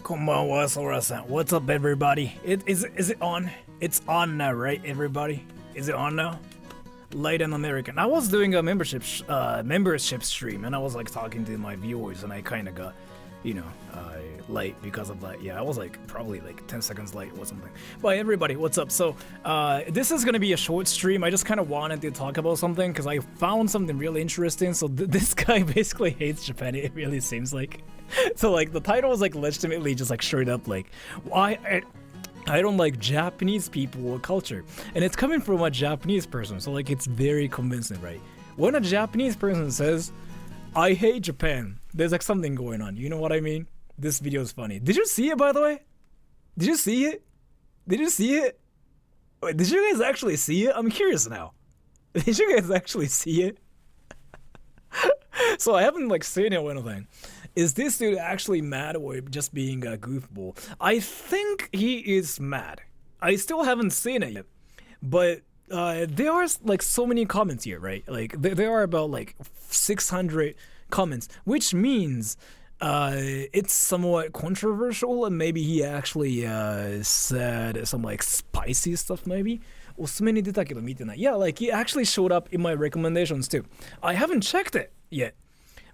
Konbanwa, Sora-san. What's up, everybody? Is it on? It's on now, right, everybody? Is it on now? Light and American. I was doing a membership stream, and I was like talking to my viewers, and I kind of got, late because of that. Yeah, I was like probably like 10 seconds late or something. But everybody, what's up? So this is gonna be a short stream. I just kind of wanted to talk about something because I found something really interesting. So this guy basically hates Japan. It really seems like. So like the title was like legitimately just like straight up like why I don't like Japanese people or culture, and it's coming from a Japanese person. So like it's very convincing, right? When a Japanese person says, "I hate Japan," there's like something going on. You know what I mean? This video is funny. Did you see it, by the way? Did you see it? Did you see it? Wait, did you guys actually see it? I'm curious now. Did you guys actually see it? So I haven't like seen it or anything. Is this dude actually mad or just being a goofball? I think he is mad. I still haven't seen it yet. But there are like so many comments here, right? Like there are about like 600 comments, which means it's somewhat controversial, and maybe he actually said some like spicy stuff maybe. おすすめに出たけど見てない. Yeah, like he actually showed up in my recommendations too. I haven't checked it yet,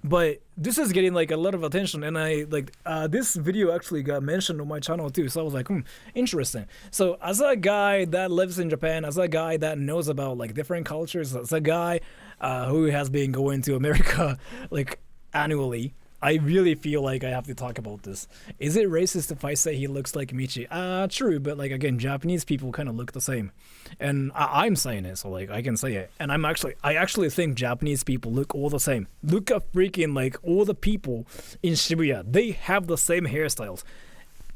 but this is getting like a lot of attention, and I like this video actually got mentioned on my channel too. So I was like, interesting. So as a guy that lives in Japan, as a guy that knows about like different cultures, as a guy who has been going to America like annually, I really feel like I have to talk about this. Is it racist if I say he looks like Michi? True, but like again, Japanese people kind of look the same, and I'm saying it, so like I can say it. And I actually think Japanese people look all the same. Look at freaking like all the people in Shibuya. They have the same hairstyles.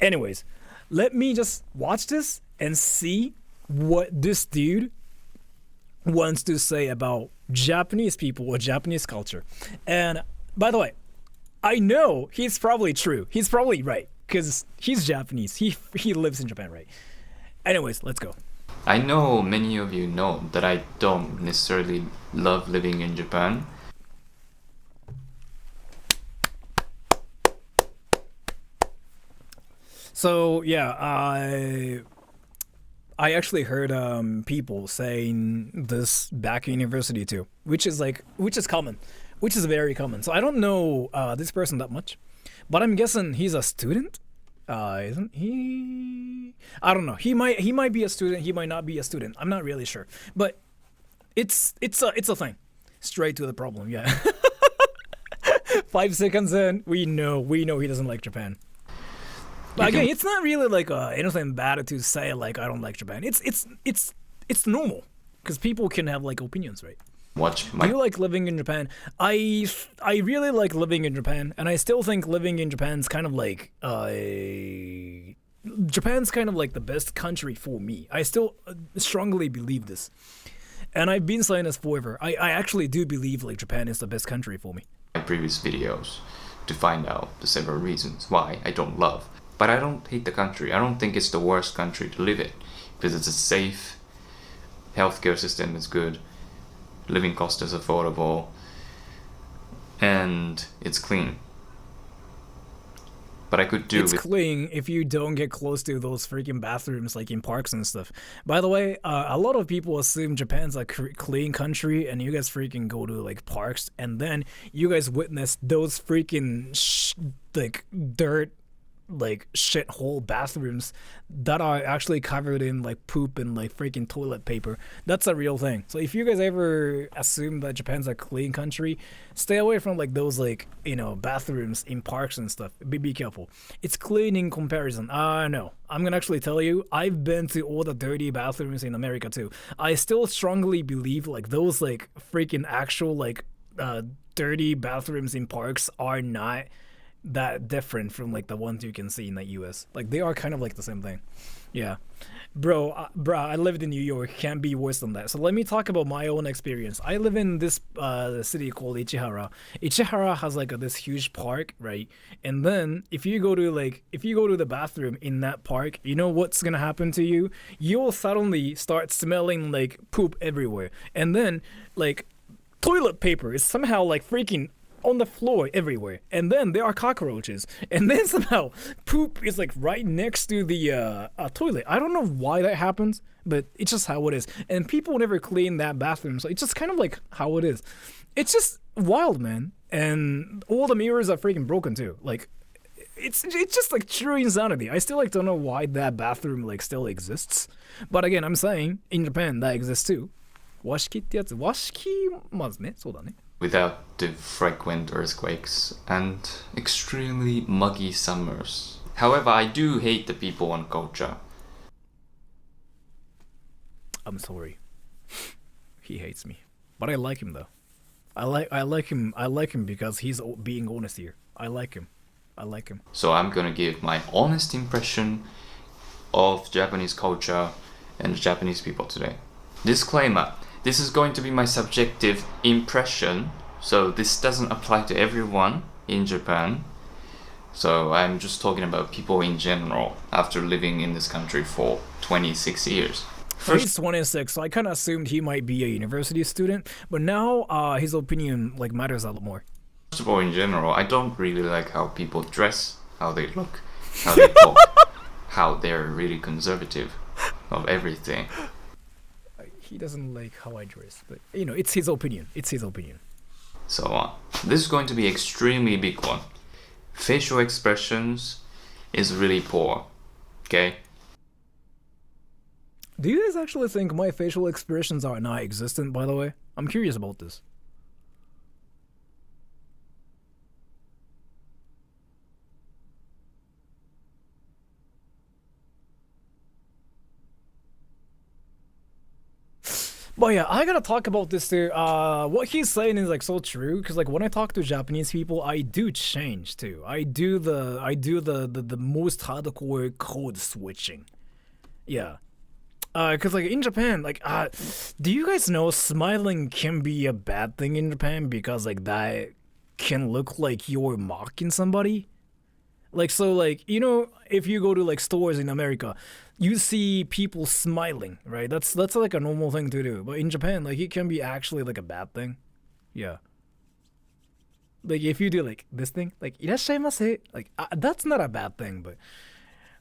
Anyways, let me just watch this and see what this dude wants to say about Japanese people or Japanese culture. And by the way, I know he's probably true. He's probably right because he's Japanese. He lives in Japan, right? Anyways, let's go. I know many of you know that I don't necessarily love living in Japan. So yeah, I actually heard people saying this back in university too, which is common. Which is very common. So I don't know this person that much, but I'm guessing he's a student. Isn't he? I don't know. He might be a student. He might not be a student. I'm not really sure. But it's a thing. Straight to the problem. Yeah. 5 seconds in, we know he doesn't like Japan. But again, it's not really like anything bad to say like I don't like Japan. It's normal because people can have like opinions, right? Do you like living in Japan? I really like living in Japan, and I still think living in Japan's kind of like Japan's kind of like the best country for me. I still strongly believe this, and I've been saying this forever. I actually do believe like Japan is the best country for me. My previous videos to find out the several reasons why I don't love, but I don't hate the country. I don't think it's the worst country to live in because it's a safe, healthcare system is good. Living cost is affordable, and it's clean. But I could do it's clean if you don't get close to those freaking bathrooms like in parks and stuff. By the way, a lot of people assume Japan's a clean country, and you guys freaking go to like parks, and then you guys witness those freaking like dirt like shithole bathrooms that are actually covered in like poop and like freaking toilet paper. That's a real thing. So if you guys ever assume that Japan's a clean country, stay away from like those like bathrooms in parks and stuff. Be careful. It's clean in comparison. No, I'm gonna actually tell you, I've been to all the dirty bathrooms in America too. I still strongly believe like those like freaking actual like dirty bathrooms in parks are not that different from like the ones you can see in the US. Like they are kind of like the same thing. Yeah. Bro, I lived in New York. Can't be worse than that. So let me talk about my own experience. I live in this city called Ichihara. Ichihara has like this huge park, right? And then if you go to the bathroom in that park, you know what's gonna happen to you? You'll suddenly start smelling like poop everywhere. And then like toilet paper is somehow like freaking on the floor everywhere, and then there are cockroaches, and then somehow poop is like right next to the toilet. I don't know why that happens, but it's just how it is. And people never clean that bathroom, so it's just kind of like how it is. It's just wild, man. And all the mirrors are freaking broken too. Like, it's just like true insanity. I still like don't know why that bathroom like still exists. But again, I'm saying in Japan that exists too. Washiki ってやつ。Washiki まずね、そうだね。Without the frequent earthquakes and extremely muggy summers. However, I do hate the people and culture. I'm sorry. He hates me. But I like him though. I like him because he's being honest here. I like him. So I'm gonna give my honest impression of Japanese culture and Japanese people today. Disclaimer, this is going to be my subjective impression, so this doesn't apply to everyone in Japan. So I'm just talking about people in general after living in this country for 26 years. He's 26, so I kind of assumed he might be a university student, but now his opinion like matters a lot more. First of all, in general, I don't really like how people dress, how they look, how they talk, how they're really conservative of everything. He doesn't like how I dress, but you know, it's his opinion. So this is going to be extremely big one. Facial expressions is really poor. Okay? Do you guys actually think my facial expressions are not existent, by the way? I'm curious about this. But yeah, I gotta talk about this too. What he's saying is like so true, because like when I talk to Japanese people, I do change too. I do the most hardcore code switching. Yeah. Because like in Japan, like do you guys know smiling can be a bad thing in Japan, because like that can look like you're mocking somebody? Like, so like, you know, if you go to like stores in America, you see people smiling, right? That's like a normal thing to do. But in Japan, like, it can be actually like a bad thing. Yeah. Like if you do like this thing, like irashaimase, like that's not a bad thing, but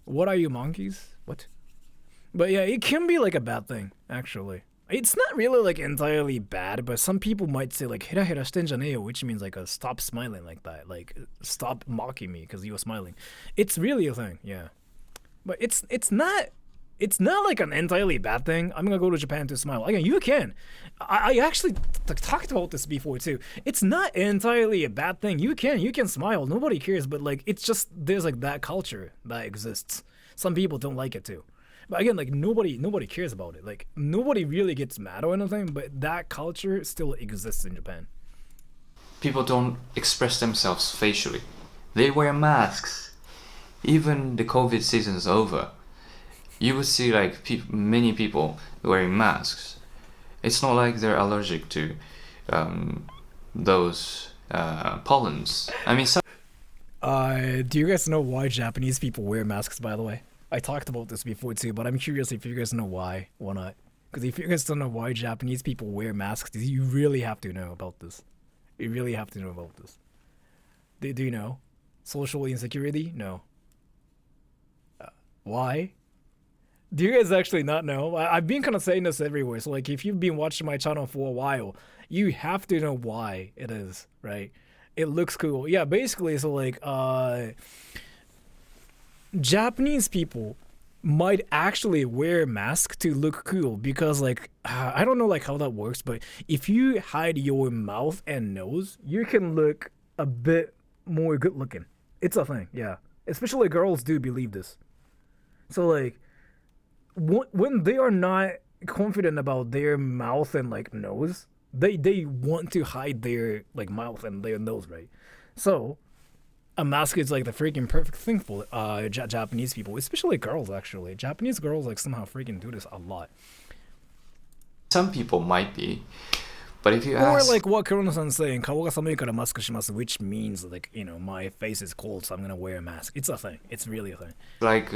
what are you, monkeys? What? But yeah, it can be like a bad thing, actually. It's not really like entirely bad, but some people might say like hera hera shiten janeo, which means like stop smiling like that, like stop mocking me because you're smiling. It's really a thing, yeah. But it's not like an entirely bad thing. I'm gonna go to Japan to smile. Again, you can. I actually talked about this before too. It's not entirely a bad thing. You can smile. Nobody cares, but like it's just there's like that culture that exists. Some people don't like it too. But again, like nobody cares about it. Like nobody really gets mad or anything, but that culture still exists in Japan. People don't express themselves facially. They wear masks. Even the COVID season is over, you would see like many people wearing masks. It's not like they're allergic to those pollens. I mean, do you guys know why Japanese people wear masks, by the way? I talked about this before too, but I'm curious if you guys know why not. Because if you guys don't know why Japanese people wear masks, you really have to know about this. You really have to know about this. Do you know? Social insecurity? No. Why? Do you guys actually not know? I've been kind of saying this everywhere. So like if you've been watching my channel for a while, you have to know why it is, right? It looks cool. Yeah, basically, so like Japanese people might actually wear masks to look cool because like I don't know like how that works, but if you hide your mouth and nose, you can look a bit more good looking. It's a thing, yeah. Especially girls do believe this. So like when they are not confident about their mouth and like nose, they want to hide their like mouth and their nose, right? So a mask is like the freaking perfect thing for Japanese people, especially girls actually. Japanese girls like somehow freaking do this a lot. Some people might be, but if you ask... Or like what Kurono-san's saying, 顔が寒いからマスクします which means like, you know, my face is cold so I'm gonna wear a mask. It's a thing. It's really a thing. Like,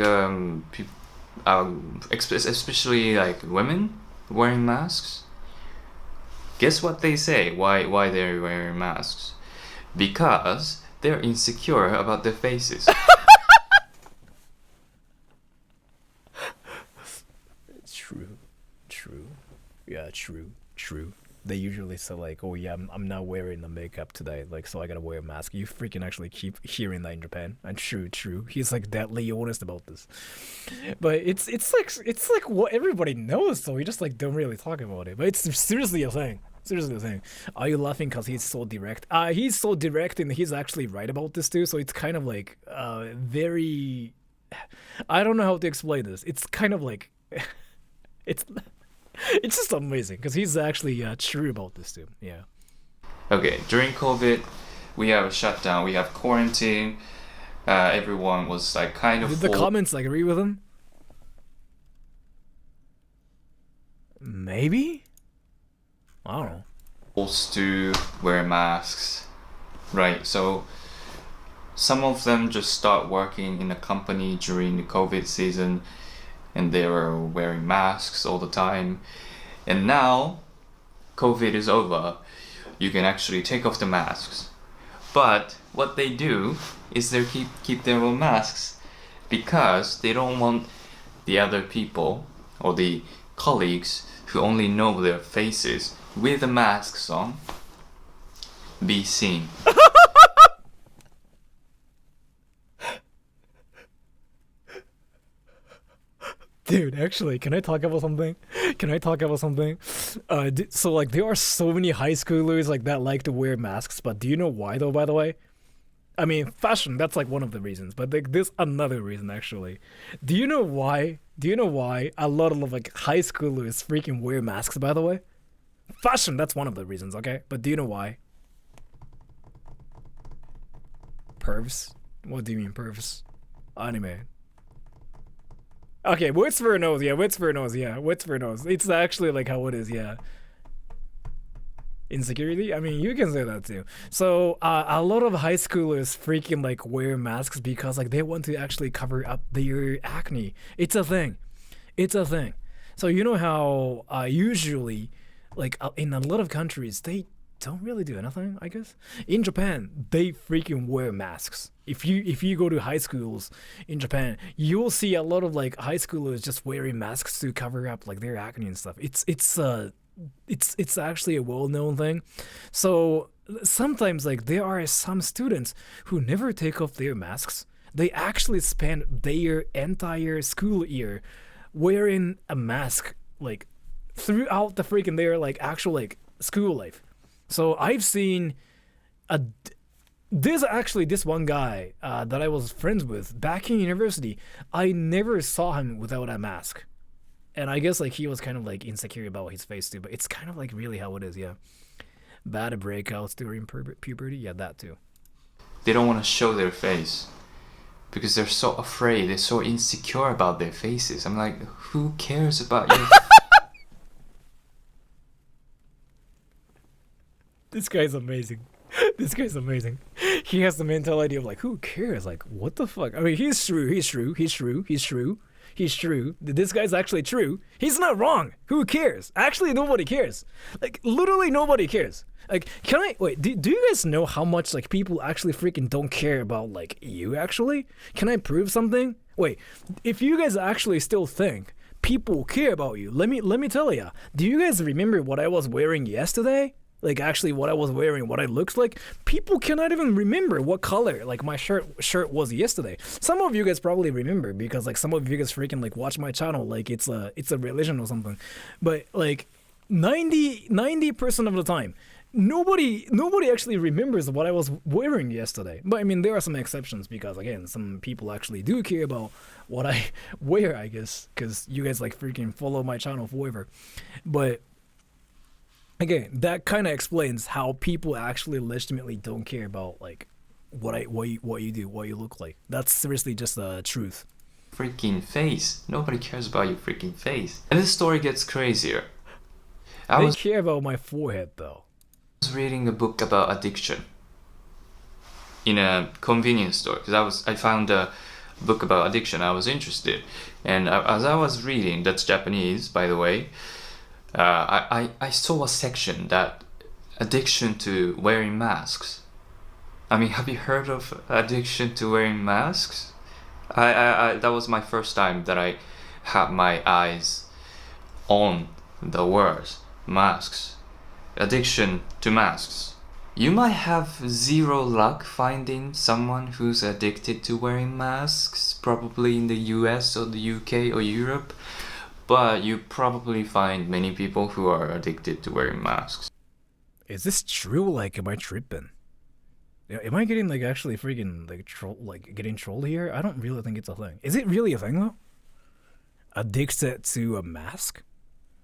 especially like women wearing masks. Guess what they say? Why they're wearing masks? because they're insecure about their faces. True. Yeah, true. They usually say like, "Oh yeah, I'm not wearing the makeup today, like so I gotta wear a mask." You freaking actually keep hearing that in Japan. And true. He's like deadly honest about this. But it's like what everybody knows, so we just like don't really talk about it. But it's seriously a thing. Are you laughing because he's so direct? He's so direct, and he's actually right about this too. So it's kind of like very. I don't know how to explain this. It's kind of like, it's just amazing because he's actually true about this too. Yeah. Okay, during COVID, we have a shutdown. We have quarantine. Everyone was like kind of. Did the comments like agree with him? Maybe. I don't know. Forced to wear masks, right? So some of them just start working in a company during the COVID season, and they were wearing masks all the time. And now, COVID is over, you can actually take off the masks. But what they do is they keep their own masks because they don't want the other people or the colleagues who only know their faces with the masks on be seen. Dude, actually, can I talk about something? So like there are so many high schoolers like that like to wear masks, but do you know why though, by the way? I mean, fashion, that's like one of the reasons, but like there's another reason actually. Do you know why a lot of like high schoolers freaking wear masks, by the way? Fashion, that's one of the reasons, okay? But do you know why? Pervs? What do you mean pervs? Anime. Okay, words for a nose, yeah. It's actually like how it is, yeah. Insecurity? I mean, you can say that too. So, a lot of high schoolers freaking like wear masks because like they want to actually cover up their acne. It's a thing. So you know how usually, like in a lot of countries, they don't really do anything, I guess. In Japan, they freaking wear masks. If you go to high schools in Japan, you will see a lot of like high schoolers just wearing masks to cover up like their acne and stuff. It's actually a well-known thing. So sometimes like there are some students who never take off their masks. They actually spend their entire school year wearing a mask like throughout the freaking their like actual like school life. So I've seen there's actually this one guy that I was friends with back in university. I never saw him without a mask. And I guess like he was kind of like insecure about his face too, but it's kind of like really how it is, yeah. Bad breakouts during puberty, yeah, that too. They don't want to show their face because they're so afraid, they're so insecure about their faces. I'm like, who cares about your This guy's amazing. He has the mentality of like, who cares? Like, what the fuck? I mean, he's true. This guy's actually true. He's not wrong. Who cares? Actually, nobody cares. Like, literally nobody cares. Like, do you guys know how much like people actually freaking don't care about like you actually? Can I prove something? Wait, if you guys actually still think people care about you, let me tell ya. Do you guys remember what I was wearing yesterday? Like actually what I was wearing, what I looked like, people cannot even remember what color like my shirt was yesterday. Some of you guys probably remember because like some of you guys freaking like watch my channel like it's a religion or something. But like 90% of the time, nobody actually remembers what I was wearing yesterday. But I mean there are some exceptions because again some people actually do care about what I wear, I guess, because you guys like freaking follow my channel forever. But again, that kind of explains how people actually legitimately don't care about like what you do, what you look like. That's seriously just the truth. freaking face. Nobody cares about your freaking face. And this story gets crazier. They care about my forehead though. I was reading a book about addiction in a convenience store because I found a book about addiction. I was interested, and as I was reading, that's Japanese by the way, I saw a section that addiction to wearing masks. I mean, have you heard of addiction to wearing masks? That was my first time that I had my eyes on the words masks. Addiction to masks. You might have zero luck finding someone who's addicted to wearing masks, probably in the US or the UK or Europe, but you probably find many people who are addicted to wearing masks. Is this true? Like, am I tripping? Am I getting like actually freaking like troll, like getting trolled here? I don't really think it's a thing. Is it really a thing though? Addicted to a mask?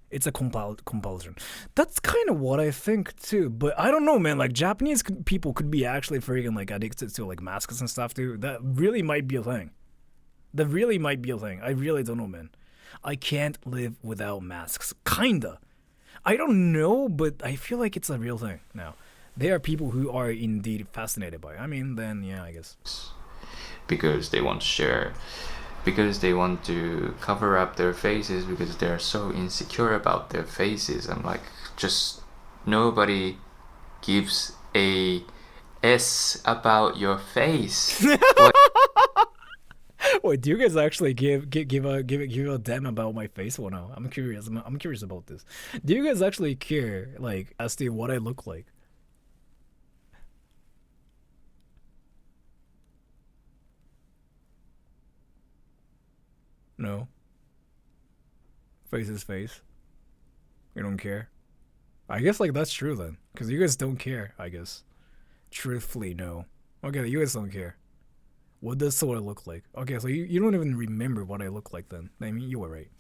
It's a compulsion. That's kind of what I think too. But I don't know, man. Like Japanese people could be actually freaking like addicted to like masks and stuff too. That really might be a thing. That really might be a thing. I really don't know, man. I can't live without masks. Kinda. I don't know, but I feel like it's a real thing now. There are people who are indeed fascinated by it. I mean, then yeah, I guess. Because they want to share, because they want to cover up their faces, because they're so insecure about their faces. I'm like, just nobody gives a S about your face. Wait, do you guys actually give a damn about my face or no? I'm curious. I'm curious about this. Do you guys actually care, like, as to what I look like? No. Face is face. You don't care. I guess like that's true then, because you guys don't care. I guess. Truthfully, no. Okay, you guys don't care. What does Sora look like? Okay, so you don't even remember what I look like then. I mean, you were right.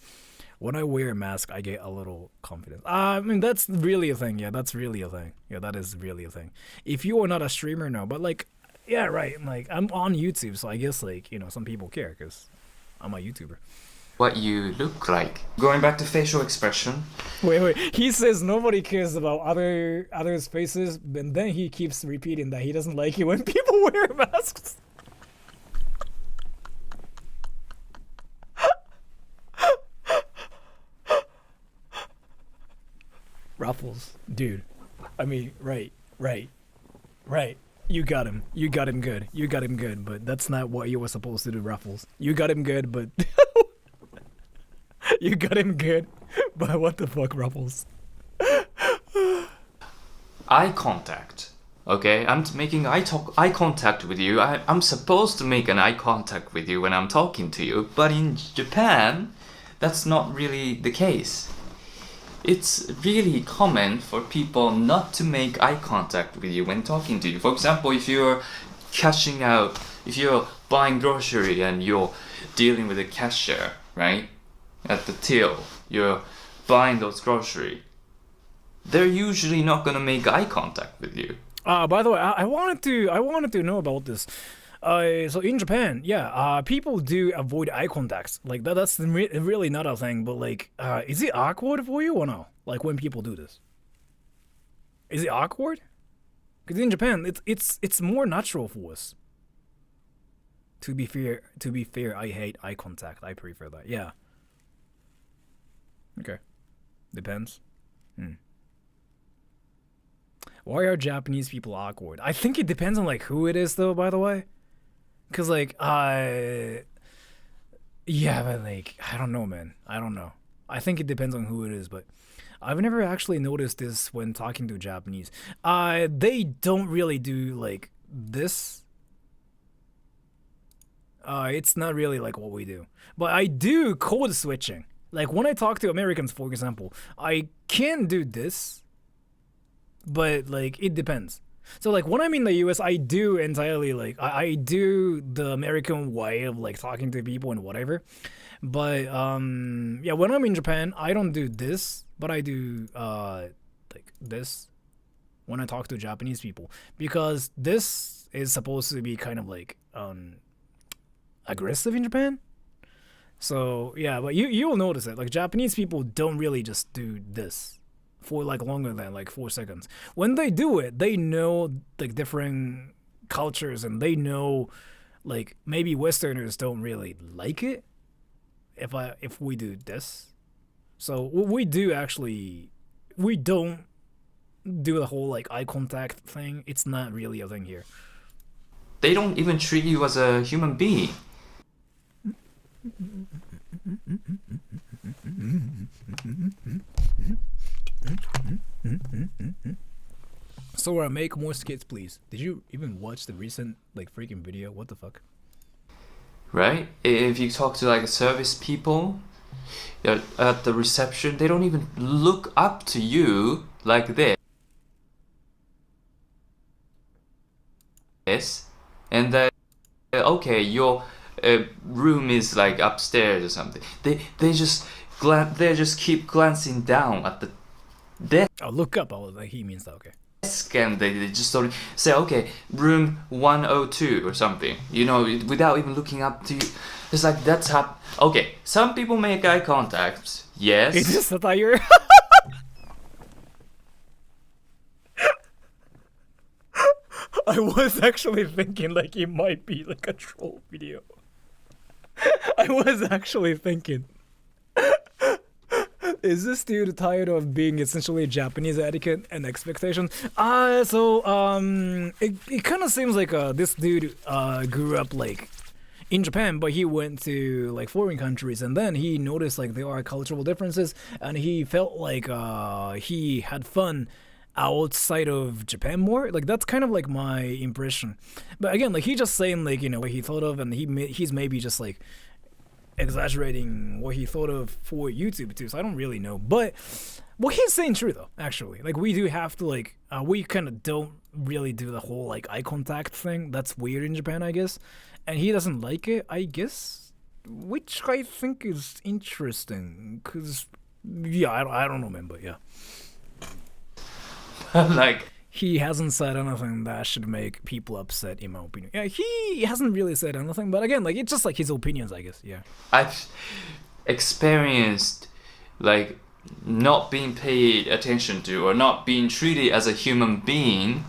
When I wear a mask, I get a little confidence. I mean, that's really a thing. Yeah, that's really a thing. Yeah, that is really a thing. If you are not a streamer, no. But like, yeah, right. Like, I'm on YouTube, so I guess like, you know, some people care because I'm a YouTuber. What you look like. Going back to facial expression. Wait. He says nobody cares about others' faces, and then he keeps repeating that he doesn't like it when people wear masks. Ruffles, dude. I mean, right. You got him good. But that's not what you were supposed to do, Ruffles. You got him good, but you got him good. But what the fuck, Ruffles? Eye contact. Okay, I'm making eye contact with you. I'm supposed to make an eye contact with you when I'm talking to you, but in Japan, that's not really the case. It's really common for people not to make eye contact with you when talking to you. For example, if you're cashing out, if you're buying grocery and you're dealing with a cashier, right? At the till, you're buying those grocery. They're usually not gonna make eye contact with you. By the way, I wanted to know about this. So in Japan, yeah, people do avoid eye contacts. Like that's really not a thing. But like, is it awkward for you or no? Like when people do this, is it awkward? Because in Japan, it's more natural for us. To be fair, I hate eye contact. I prefer that. Yeah. Okay. Depends. Why are Japanese people awkward? I think it depends on like who it is though, by the way. Cause like yeah, but like I don't know, man. I don't know. I think it depends on who it is, but I've never actually noticed this when talking to Japanese. They don't really do like this. It's not really like what we do. But I do code switching. Like when I talk to Americans, for example, I can do this, but like it depends. So like when I'm in the US, I do entirely like I do the American way of like talking to people and whatever. But yeah, when I'm in Japan, I don't do this, but I do like this when I talk to Japanese people, because this is supposed to be kind of like aggressive in Japan. So yeah, but you will notice it. Like Japanese people don't really just do this for like longer than like 4 seconds. When they do it, they know like different cultures, and they know like maybe Westerners don't really like it if we do this. So we don't do the whole like eye contact thing. It's not really a thing here. they don't even treat you as a human being. Sora, make more skits, please. Did you even watch the recent like freaking video? What the fuck? Right? If you talk to like service people at the reception, they don't even look up to you like this. And then, okay, your room is like upstairs or something. They just keep glancing down at the desk. Oh, look up. Oh, like he means that. Okay. And they just don't say, okay, room 102 or something, you know, without even looking up to you. It's like that's how. Okay, some people make eye contact, yes. It's just a tire. I was actually thinking like it might be like a troll video. I was actually thinking, is this dude tired of being essentially Japanese etiquette and expectations? It kind of seems like this dude grew up like in Japan, but he went to like foreign countries, and then he noticed like there are cultural differences, and he felt like he had fun outside of Japan more. Like that's kind of like my impression. But again, like he just saying like, you know, what he thought of, and he's maybe just like exaggerating what he thought of for YouTube too, so I don't really know. But what he's saying true though, actually. Like we do have to like we kind of don't really do the whole like eye contact thing. That's weird in Japan, I guess, and he doesn't like it, I guess, which I think is interesting because yeah, I don't know, man, but yeah. Like he hasn't said anything that should make people upset, in my opinion. Yeah, he hasn't really said anything, but again, like it's just like his opinions, I guess. Yeah. I've experienced like not being paid attention to or not being treated as a human being.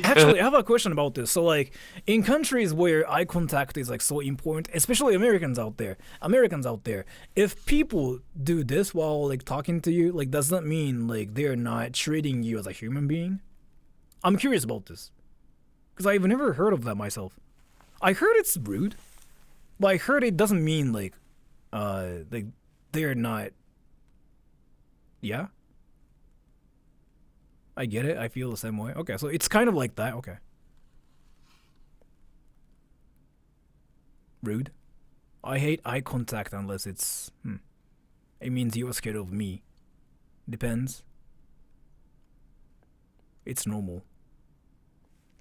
Actually, I have a question about this. So, like, in countries where eye contact is like so important, especially Americans out there, if people do this while like talking to you, like, does that mean like they're not treating you as a human being? I'm curious about this because I've never heard of that myself. I heard it's rude, but I heard it doesn't mean like they're not. Yeah. I get it. I feel the same way. Okay, so it's kind of like that. Okay. Rude. I hate eye contact unless it's... It means you're scared of me. Depends. It's normal.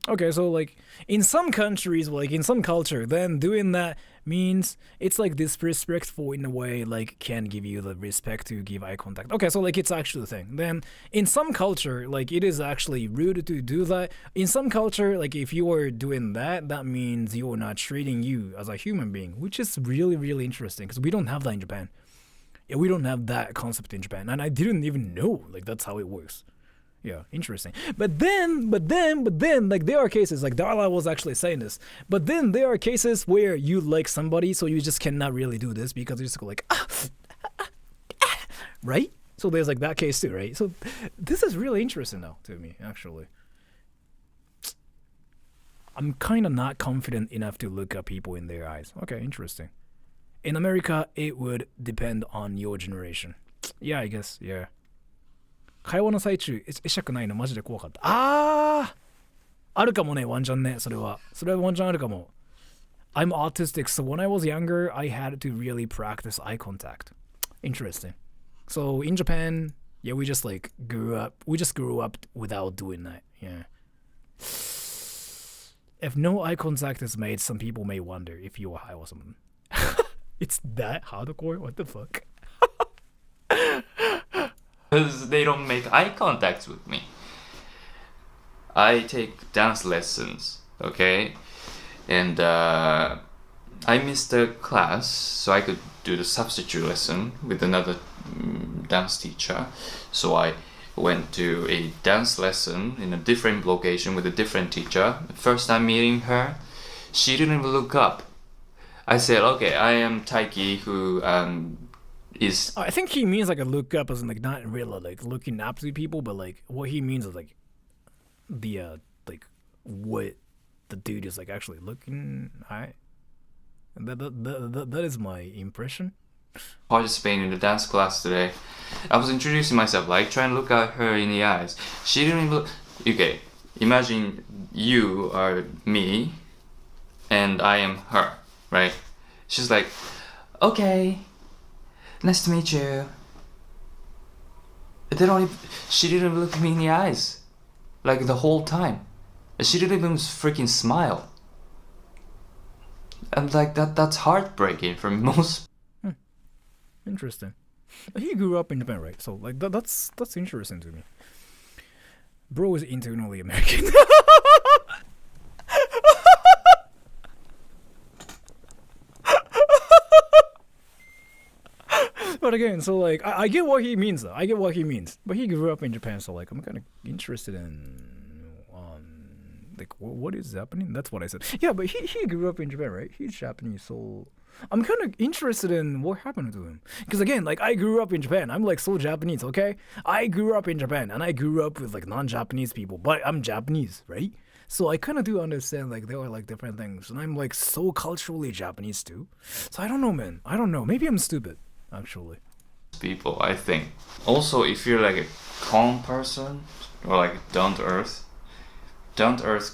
Okay, so like in some countries, like in some culture, then doing that means it's like disrespectful in a way, like can give you the respect to give eye contact. Okay, so like it's actually the thing. Then in some culture, like it is actually rude to do that. In some culture, like if you are doing that, that means you are not treating you as a human being, which is really, really interesting because we don't have that in Japan. Yeah, we don't have that concept in Japan, and I didn't even know like that's how it works. Yeah, interesting. But then, like there are cases, like Darla was actually saying this, but then there are cases where you like somebody, so you just cannot really do this because you just go like, right? So there's like that case too, right? So this is really interesting now to me, actually. I'm kind of not confident enough to look at people in their eyes. Okay, interesting. In America, it would depend on your generation. Yeah, I guess, yeah. 会話の最中会釈ないのマジで怖かった。あるかもね、ワンチャンね、それはワンチャンあるかも。I'm autistic, so when I was younger, I had to really practice eye contact. Interesting. So in Japan, yeah, we just grew up without doing that. Yeah. If no eye contact is made, some people may wonder if you are high or something. It's that hardcore? What the fuck? Because they don't make eye contact with me. I take dance lessons, okay? And I missed the class, so I could do the substitute lesson with another dance teacher. So I went to a dance lesson in a different location with a different teacher. First time meeting her, she didn't even look up. I said, okay, I am Taiki, who is... I think he means like a look up as in like not really like looking up to people, but like what he means is like the like what the dude is like actually looking high. That is my impression. Participating in the dance class today. I was introducing myself, like trying to look at her in the eyes. She didn't even look. Okay, imagine you are me and I am her, right? She's like, okay, nice to meet you. She didn't even look me in the eyes, like the whole time. She didn't even freaking smile. And like that's heartbreaking for most. Interesting. He grew up in Japan, right? So like that's interesting to me. Bro is internally American. But again, so like I get what he means though. I get what he means. But he grew up in Japan, so like I'm kind of interested in like what is happening. That's what I said. Yeah, but he grew up in Japan, right? He's Japanese, so I'm kind of interested in what happened to him. Because again, like I grew up in Japan. I'm like so Japanese, okay? I grew up in Japan and I grew up with like non-Japanese people, but I'm Japanese, right? So I kind of do understand like there are like different things, and I'm like so culturally Japanese too. So I don't know, man. I don't know. Maybe I'm stupid, actually. People, I think. Also, if you're like a calm person or like down to earth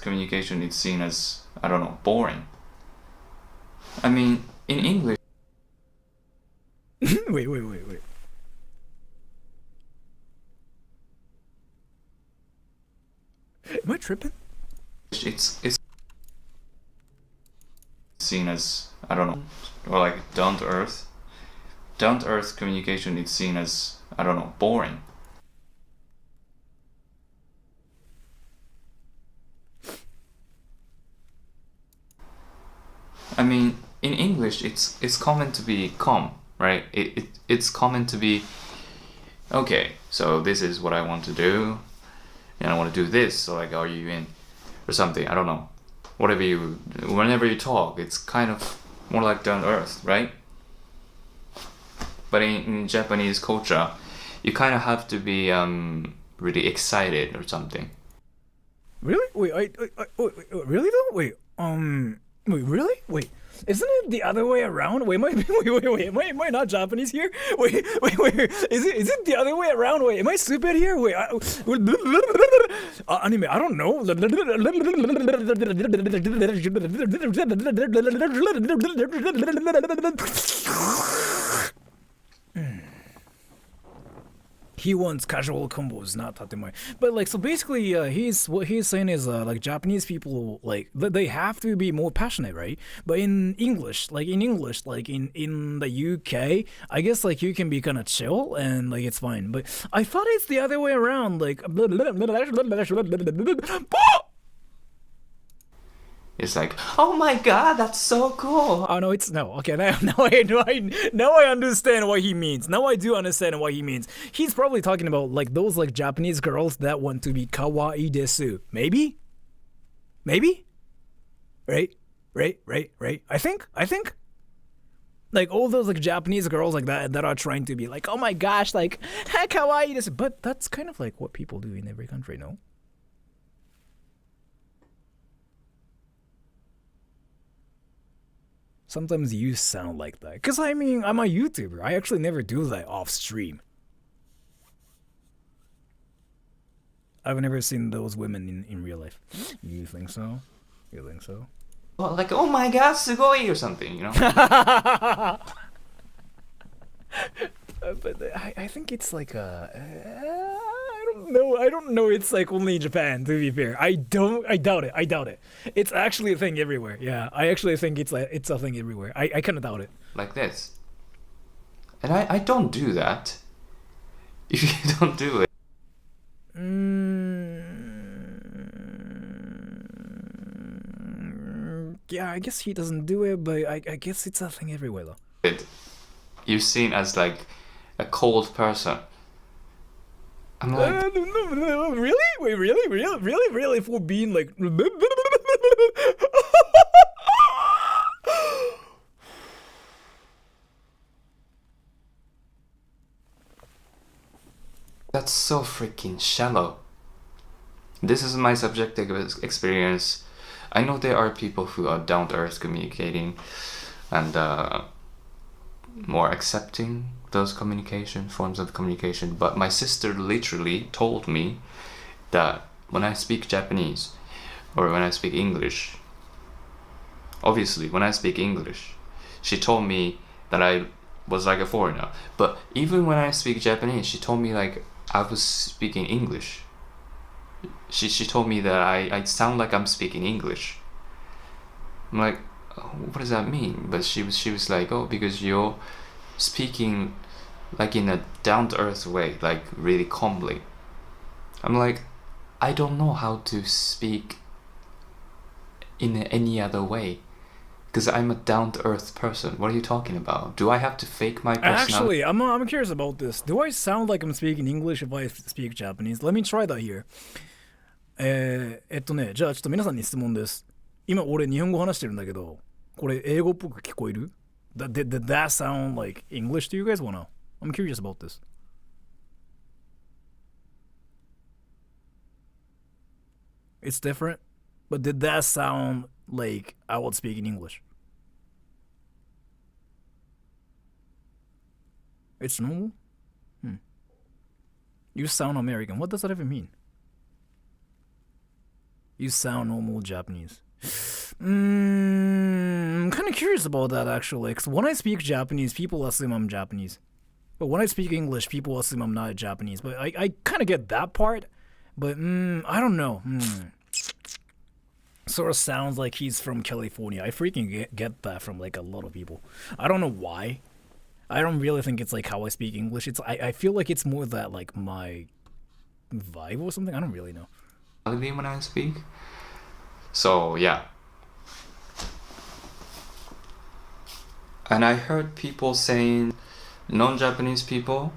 communication is seen as, I don't know, boring. I mean, in English. Wait. Am I tripping? It's seen as, I don't know, or like down to earth communication is seen as, I don't know, boring. I mean, in English, it's common to be calm, right? It's common to be, okay, so this is what I want to do, and I want to do this, so like, are you in, or something, I don't know. Whenever you talk, it's kind of more like down to earth, right? But in Japanese culture, you kind of have to be really excited or something. Really? Wait, really though? Wait, really? Wait, isn't it the other way around? Wait, am I not Japanese here? Wait, is it the other way around? Wait, am I stupid here? Wait, anime, I don't know. He wants casual combos, not tatemai. But like, so basically, what he's saying is like Japanese people like they have to be more passionate, right? But in English, like in the UK, I guess like you can be kind of chill and like it's fine. But I thought it's the other way around. Like. It's like, oh my god, that's so cool. Oh no, it's no. Okay, now I understand what he means. Now I do understand what he means. He's probably talking about like those like Japanese girls that want to be kawaii desu. Maybe. Right. I think. Like all those like Japanese girls like that are trying to be like, oh my gosh, like kawaii desu. But that's kind of like what people do in every country, no? Sometimes you sound like that. Because, I mean, I'm a YouTuber. I actually never do that off stream. I've never seen those women in real life. You think so? Well, like, oh my god, sugoi, or something, you know? But I think it's like I don't know. It's like only in Japan, to be fair. I doubt it. It's actually a thing everywhere. Yeah, I actually think it's a thing everywhere. I kind of doubt it. Like this. And I don't do that. If you don't do it. Yeah, I guess he doesn't do it, but I guess it's a thing everywhere though. You're seen as like a cold person. I'm like, really? Wait, really? For being like, that's so freaking shallow. This is my subjective experience. I know there are people who are down to earth communicating and more accepting those communication forms of communication, but my sister literally told me that when I speak Japanese or when I speak English, obviously when I speak English, she told me that I was like a foreigner. But even when I speak Japanese, she told me like I was speaking English. She told me that I sound like I'm speaking English. I'm like, oh, what does that mean? But she was like, oh, because you're speaking like in a down to earth way, like really calmly. I'm like, I don't know how to speak in any other way. Because I'm a down-to-earth person. What are you talking about? Do I have to fake my personality? Actually, I'm curious about this. Do I sound like I'm speaking English if I speak Japanese? Let me try that here. じゃあちょっと皆さんに質問です。今俺日本語話してるんだけど、これ英語っぽく聞こえる？ Did that sound like English to you guys? Wanna? I'm curious about this. It's different, but did that sound like I was speaking English? It's normal? You sound American. What does that even mean? You sound normal Japanese. I'm kind of curious about that actually. Because when I speak Japanese, people assume I'm Japanese. But when I speak English, people assume I'm not Japanese. But I kind of get that part. But I don't know. Sort of sounds like he's from California. I freaking get that from like a lot of people. I don't know why. I don't really think it's like how I speak English. I feel like it's more that like my vibe or something. I don't really know. When I speak. So yeah. And I heard people saying non-Japanese people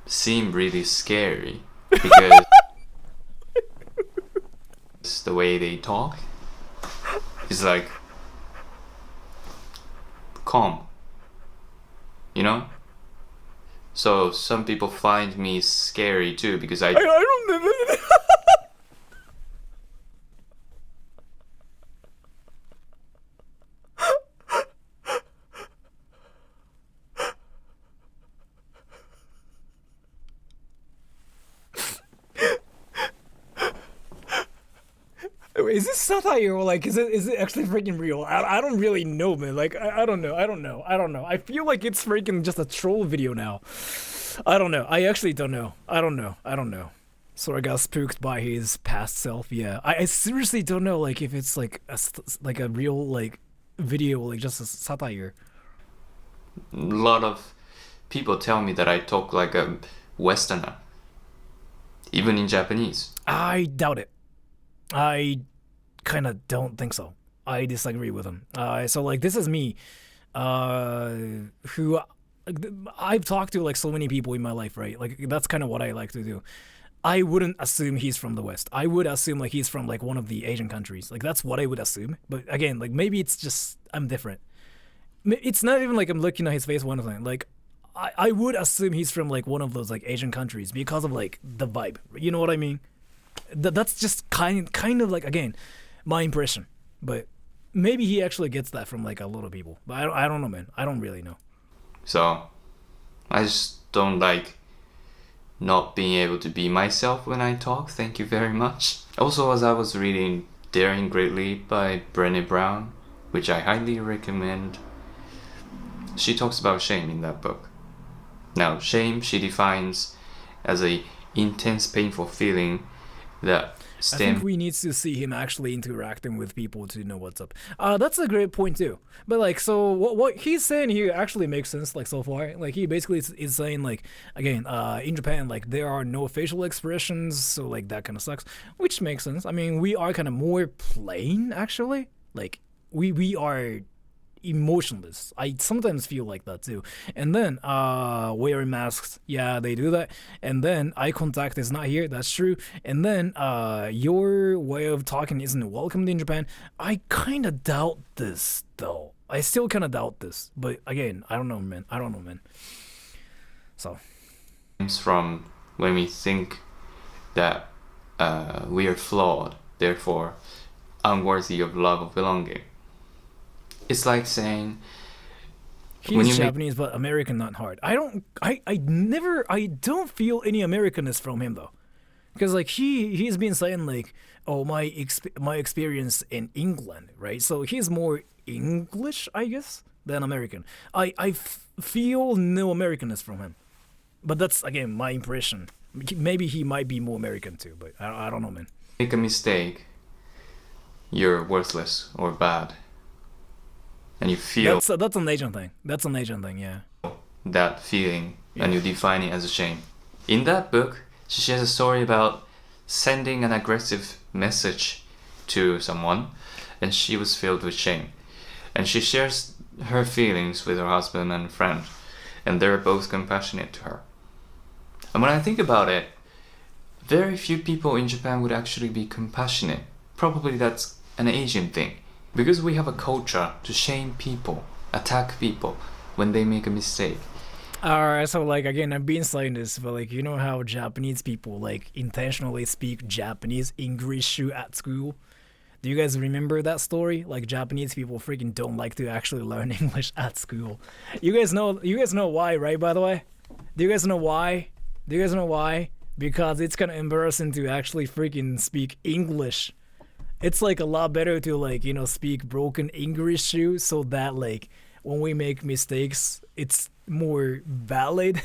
seem really scary because it's the way they talk is like calm, you know? So some people find me scary too because I don't. Is this satire or like is it actually freaking real? I don't really know, man. Like I don't know. I feel like it's freaking just a troll video now. I don't know. I actually don't know. I don't know. Sora got spooked by his past self. Yeah, I seriously don't know. Like if it's like a real like video, like just a satire. A lot of people tell me that I talk like a Westerner, even in Japanese. I doubt it. I kind of don't think so. I disagree with him. So like this is me, who I've talked to like so many people in my life, right? Like that's kind of what I like to do. I wouldn't assume he's from the West. I would assume like he's from like one of the Asian countries. Like that's what I would assume. But again, like maybe it's just I'm different. It's not even like I'm looking at his face one thing. Like I would assume he's from like one of those like Asian countries because of like the vibe. You know what I mean? That's just kind of like again my impression, but maybe he actually gets that from like a lot of people. But I don't know, man. I don't really know. So I just don't like not being able to be myself when I talk. Thank you very much. Also, as I was reading Daring Greatly by Brené Brown, which I highly recommend, she talks about shame in that book. Now, shame she defines as a intense painful feeling that I think we need to see him actually interacting with people to know what's up. That's a great point too. But like, so what he's saying here actually makes sense. Like so far, like he basically is saying like again, in Japan, like there are no facial expressions, so like that kind of sucks, which makes sense. I mean, we are kind of more plain actually. Like we are emotionless. I sometimes feel like that too. And then wearing masks, yeah, they do that. And then eye contact is not here, that's true. And then your way of talking isn't welcomed in Japan. I kind of doubt this though. I still kind of doubt this. But again, I don't know, man. So from when we think that we are flawed therefore unworthy of love or belonging. It's like saying he's Japanese but American not hard. I don't feel any Americanness from him though. Because like he's been saying like, oh my experience in England, right? So he's more English, I guess, than American. I feel no Americanness from him, but that's again my impression. Maybe he might be more American too, but I don't know, man. Make a mistake, you're worthless or bad, and you feel that's an Asian thing. That's an Asian thing, yeah. That feeling, and you define it as a shame. In that book, she shares a story about sending an aggressive message to someone, and she was filled with shame. And she shares her feelings with her husband and friend, and they're both compassionate to her. And when I think about it, very few people in Japan would actually be compassionate. Probably that's an Asian thing. Because we have a culture to shame people, attack people when they make a mistake. Alright, so like again, I'm being saying this, but like you know how Japanese people like intentionally speak Japanese English at school? Do you guys remember that story? Like Japanese people freaking don't like to actually learn English at school. You guys know why, right? By the way, do you guys know why? Because it's kind of embarrassing to actually freaking speak English. It's like a lot better to like speak broken English too, so that like when we make mistakes, it's more valid.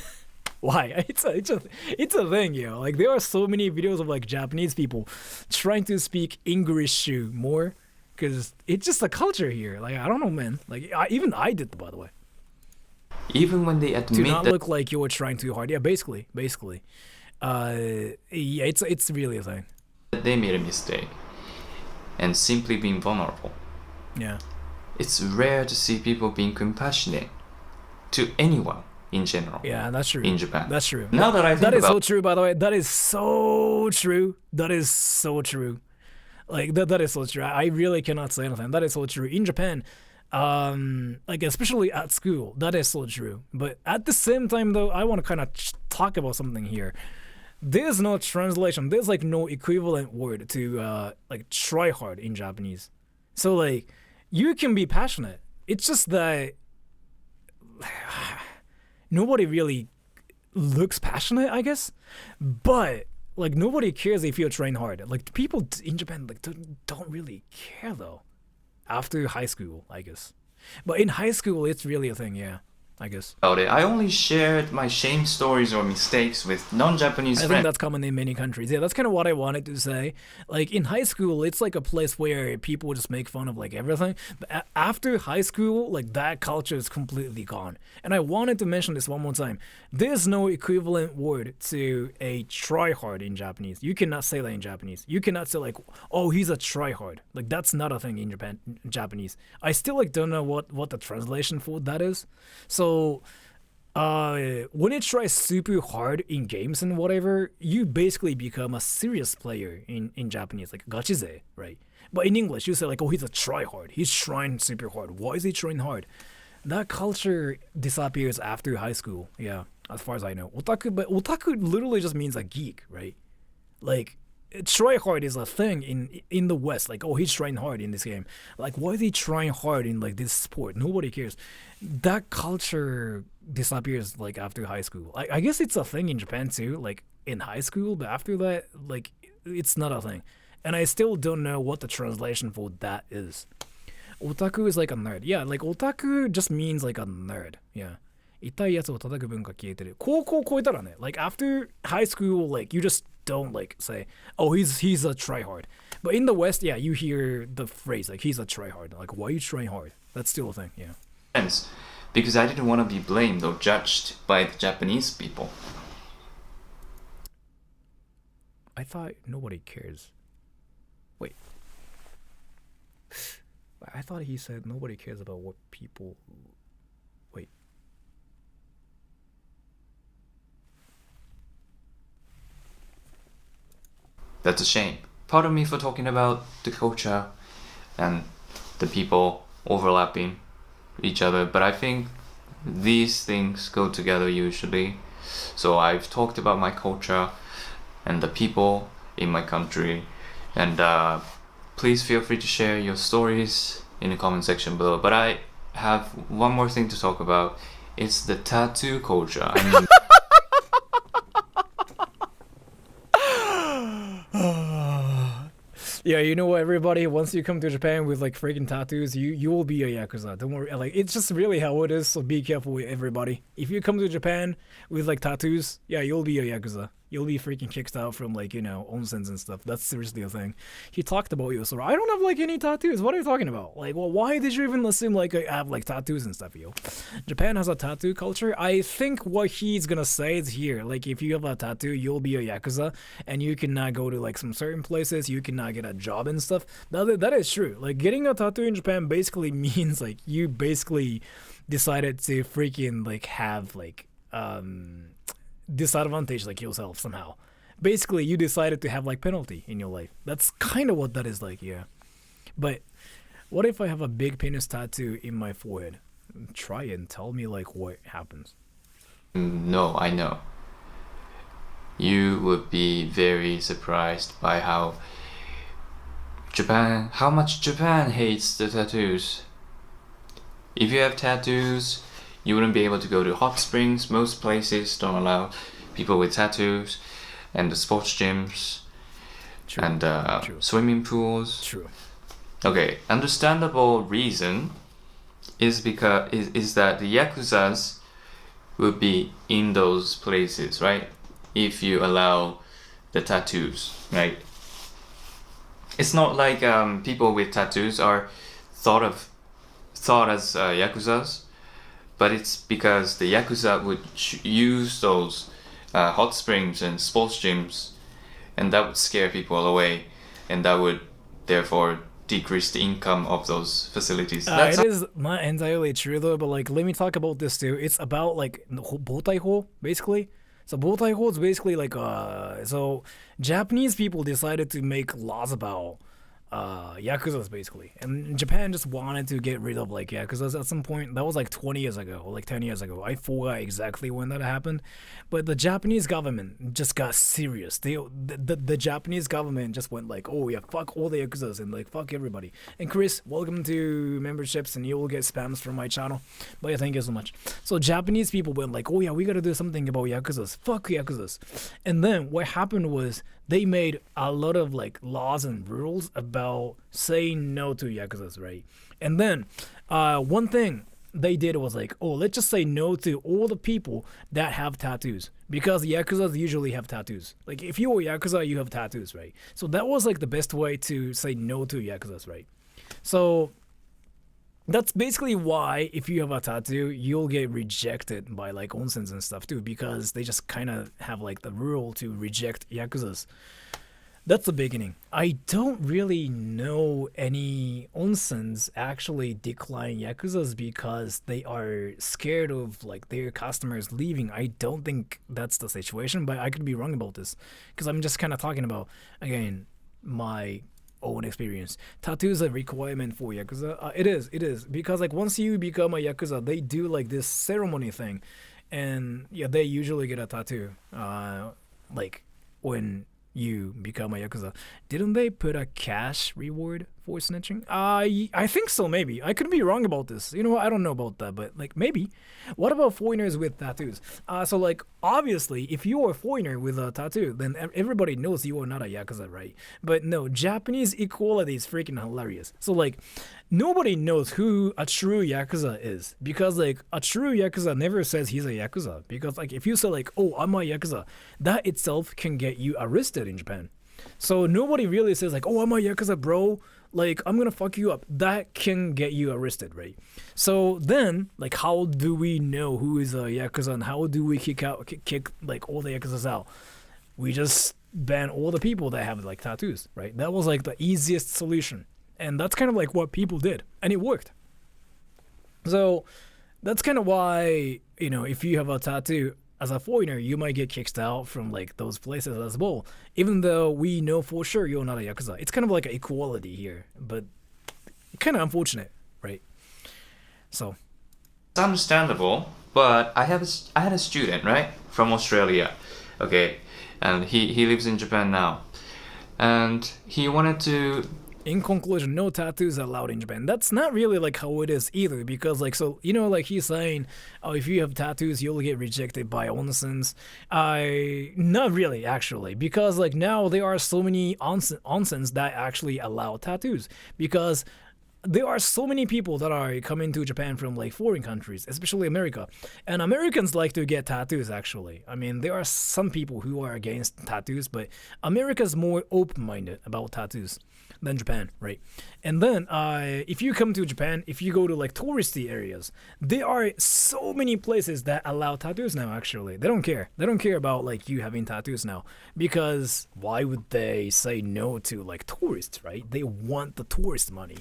Why? It's a thing, Like there are so many videos of like Japanese people trying to speak English more, because it's just a culture here. Like I don't know, man. Like even I did, by the way. Even when they admit to not look like you were trying too hard. Yeah, basically. Yeah, it's really a thing. That they made a mistake, and simply being vulnerable. Yeah. It's rare to see people being compassionate to anyone in general. Yeah, that's true. In Japan. That's true. Now that I think that is about so true, by the way. That is so true. Like that is so true. I really cannot say anything. That is so true. In Japan, like especially at school, that is so true. But at the same time though, I want to kind of talk about something here. There's no translation. There's like no equivalent word to like try hard in Japanese. So like you can be passionate. It's just that nobody really looks passionate, I guess. But like nobody cares if you're trying hard. Like people in Japan like don't really care though. After high school, I guess. But in high school, it's really a thing, yeah. I guess. About it. I only shared my shame stories or mistakes with non-Japanese friends. I think that's common in many countries. Yeah, that's kind of what I wanted to say. Like in high school, it's like a place where people just make fun of like everything. But after high school, like that culture is completely gone. And I wanted to mention this one more time. There's no equivalent word to a tryhard in Japanese. You cannot say that in Japanese. You cannot say like, oh, he's a tryhard. Like that's not a thing in Japanese. I still like don't know what the translation for that is. So when you try super hard in games and whatever, you basically become a serious player in Japanese, like gachize, right? But in English, you say like, oh, he's a tryhard. He's trying super hard. Why is he trying hard? That culture disappears after high school, yeah, as far as I know. Otaku, but otaku literally just means a geek, right? Like, try hard is a thing in the West. Like, oh, he's trying hard in this game. Like, why is he trying hard in like this sport? Nobody cares. That culture disappears like after high school. I guess it's a thing in Japan too, like in high school, but after that, like it's not a thing. And I still don't know what the translation for that is. Otaku is like a nerd. Yeah, like otaku just means like a nerd. Yeah. 痛いやつを叩く文化消えてる。高校超えたらね、like after high school, like you just don't like say, oh, he's a tryhard. But in the West, yeah, you hear the phrase like he's a tryhard. Like, why are you trying hard? That's still a thing, yeah. Because I didn't want to be blamed or judged by the Japanese people. I thought nobody cares. Wait. I thought he said nobody cares about what people... Wait. That's a shame. Pardon me for talking about the culture and the people overlapping each other, but I think these things go together usually. So I've talked about my culture and the people in my country, And please feel free to share your stories in the comment section below. But I have one more thing to talk about. It's the tattoo culture. I mean, yeah, you know what, everybody? Once you come to Japan with like freaking tattoos, you will be a yakuza. Don't worry. Like, it's just really how it is. So be careful with everybody. If you come to Japan with like tattoos, yeah, you'll be a yakuza. You'll be freaking kicked out from like, you know, onsens and stuff. That's seriously a thing. He talked about you, Sora. I don't have like any tattoos. What are you talking about? Like, well, why did you even assume like I have like tattoos and stuff, yo? Japan has a tattoo culture. I think what he's gonna say is here. Like, if you have a tattoo, you'll be a yakuza, and you cannot go to like some certain places. You cannot get a job and stuff. That is true. Like, getting a tattoo in Japan basically means like you basically decided to freaking like have like disadvantage like yourself somehow. Basically, you decided to have like penalty in your life. That's kind of what that is like, yeah. But what if I have a big penis tattoo in my forehead? Try and tell me like what happens. no, I know. You would be very surprised by how much Japan hates the tattoos. If you have tattoos, you wouldn't be able to go to hot springs. Most places don't allow people with tattoos, and the sports gyms, True. and True. swimming pools. True. Okay, understandable reason is because is that the yakuzas would be in those places, right? If you allow the tattoos, right? It's not like people with tattoos are thought as yakuzas, but it's because the yakuza would use those hot springs and sports gyms, and that would scare people away, and that would therefore decrease the income of those facilities. It is not entirely true though, but like, let me talk about this too. It's about like boutaiho, basically. So boutaiho is basically like so Japanese people decided to make laws about yakuzas basically, and Japan just wanted to get rid of like yakuzas at some point. That was like 20 years ago or like 10 years ago. I forgot exactly when that happened, but the Japanese government just got serious. The Japanese government just went like, oh yeah, fuck all the yakuzas and like fuck everybody. And Chris, welcome to memberships, and you will get spams from my channel, but yeah, thank you so much. So Japanese people went like, oh yeah, we gotta do something about yakuzas, fuck yakuzas. And then what happened was they made a lot of like laws and rules about saying no to yakuzas, right? And then one thing they did was like, oh, let's just say no to all the people that have tattoos, because yakuzas usually have tattoos. Like, if you were yakuza, you have tattoos, right? So that was like the best way to say no to yakuzas, right? So that's basically why if you have a tattoo, you'll get rejected by like onsens and stuff too, because they just kind of have like the rule to reject yakuzas. That's the beginning. I don't really know any onsens actually decline yakuzas because they are scared of like their customers leaving. I don't think that's the situation, but I could be wrong about this, because I'm just kind of talking about, again, my own experience. Tattoos are a requirement for yakuza. It is because like once you become a yakuza, they do like this ceremony thing, and yeah, they usually get a tattoo like when you become a yakuza. Didn't they put a cash reward for snitching? I think so, maybe. I could be wrong about this. You know what? I don't know about that, but like maybe. What about foreigners with tattoos? So like obviously, if you are a foreigner with a tattoo, then everybody knows you are not a yakuza, right? But no, Japanese equality is freaking hilarious. So like nobody knows who a true yakuza is, because like a true yakuza never says he's a yakuza, because like if you say like, oh, I'm a yakuza, that itself can get you arrested in Japan. So nobody really says like, oh, I'm a yakuza, bro, like I'm gonna fuck you up. That can get you arrested, right? So then like how do we know who is a yakuza, and how do we kick like all the yakuzas out? We just ban all the people that have like tattoos, right? That was like the easiest solution. And that's kind of like what people did, and it worked. So that's kind of why, you know, if you have a tattoo as a foreigner, you might get kicked out from like those places as well, even though we know for sure you're not a yakuza. It's kind of like an equality here, but kind of unfortunate, right? So It's understandable, but I had a student, right, from Australia, okay, and he lives in Japan now, and he wanted to. In conclusion, no tattoos are allowed in Japan. That's not really like how it is either, because like, so you know, like he's saying, oh, if you have tattoos, you'll get rejected by onsens. Not really actually, because like now there are so many onsens that actually allow tattoos, because there are so many people that are coming to Japan from like foreign countries, especially America. And Americans like to get tattoos actually. I mean, there are some people who are against tattoos, but America's more open-minded about tattoos than Japan, right? And then if you come to Japan, if you go to like touristy areas, there are so many places that allow tattoos now actually. They don't care. They don't care about like you having tattoos now, because why would they say no to like tourists, right? They want the tourist money.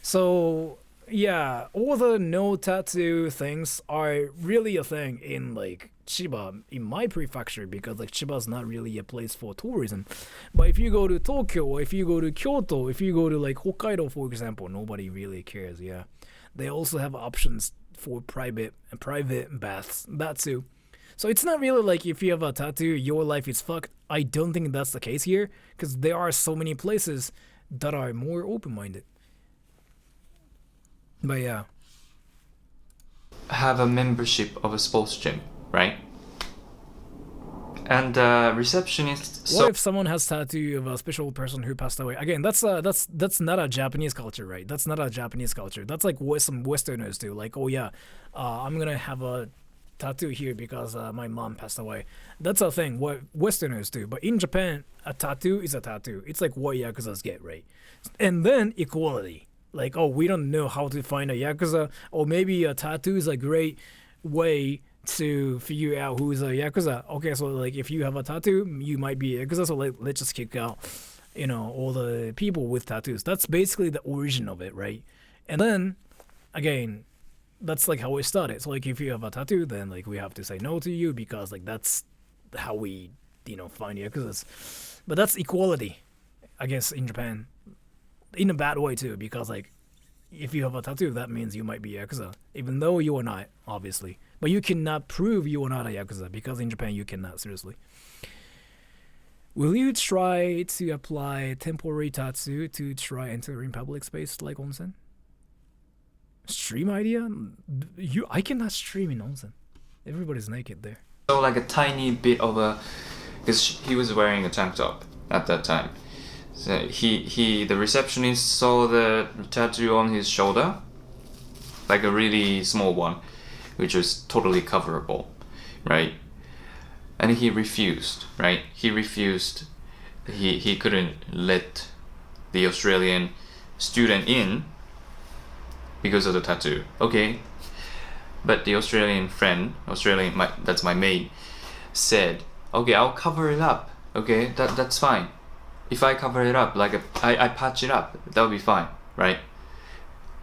So yeah, all the no tattoo things are really a thing in like Chiba, in my prefecture, because like Chiba's not really a place for tourism. But if you go to Tokyo, or if you go to Kyoto, if you go to like Hokkaido, for example, nobody really cares. Yeah, they also have options for private baths, that too. So it's not really like if you have a tattoo, your life is fucked. I don't think that's the case here, because there are so many places that are more open-minded. But yeah. Have a membership of a sports gym, right? And receptionist. What if someone has tattoo of a special person who passed away? Again, that's not a Japanese culture, right? That's not a Japanese culture. That's like what some Westerners do. Like, oh yeah, I'm gonna have a tattoo here because my mom passed away. That's a thing what Westerners do. But in Japan, a tattoo is a tattoo. It's like what Yakuzas get, right? And then equality. Like, oh, we don't know how to find a Yakuza, or maybe a tattoo is a great way to figure out who's a Yakuza. Okay, so like if you have a tattoo, you might be a Yakuza, so let's just kick out, you know, all the people with tattoos. That's basically the origin of it, right? And then, again, that's like how it started. So like if you have a tattoo, then like we have to say no to you, because like that's how we, you know, find Yakuzas. But that's equality, I guess, in Japan. In a bad way too, because like if you have a tattoo, that means you might be Yakuza, even though you are not, obviously. But you cannot prove you are not a Yakuza, because in Japan you cannot, seriously. Will you try to apply temporary tattoo to try entering public space like onsen? Stream idea? I cannot stream in onsen. Everybody's naked there. So like a tiny bit of a, because he was wearing a tank top at that time. So the receptionist saw the tattoo on his shoulder, like a really small one, which was totally coverable, right? And he refused, right? He refused. He couldn't let the Australian student in because of the tattoo. Okay, but the Australian friend, that's my mate, said, okay, I'll cover it up. Okay, that's fine. If I cover it up, like I patch it up, that'll be fine, right?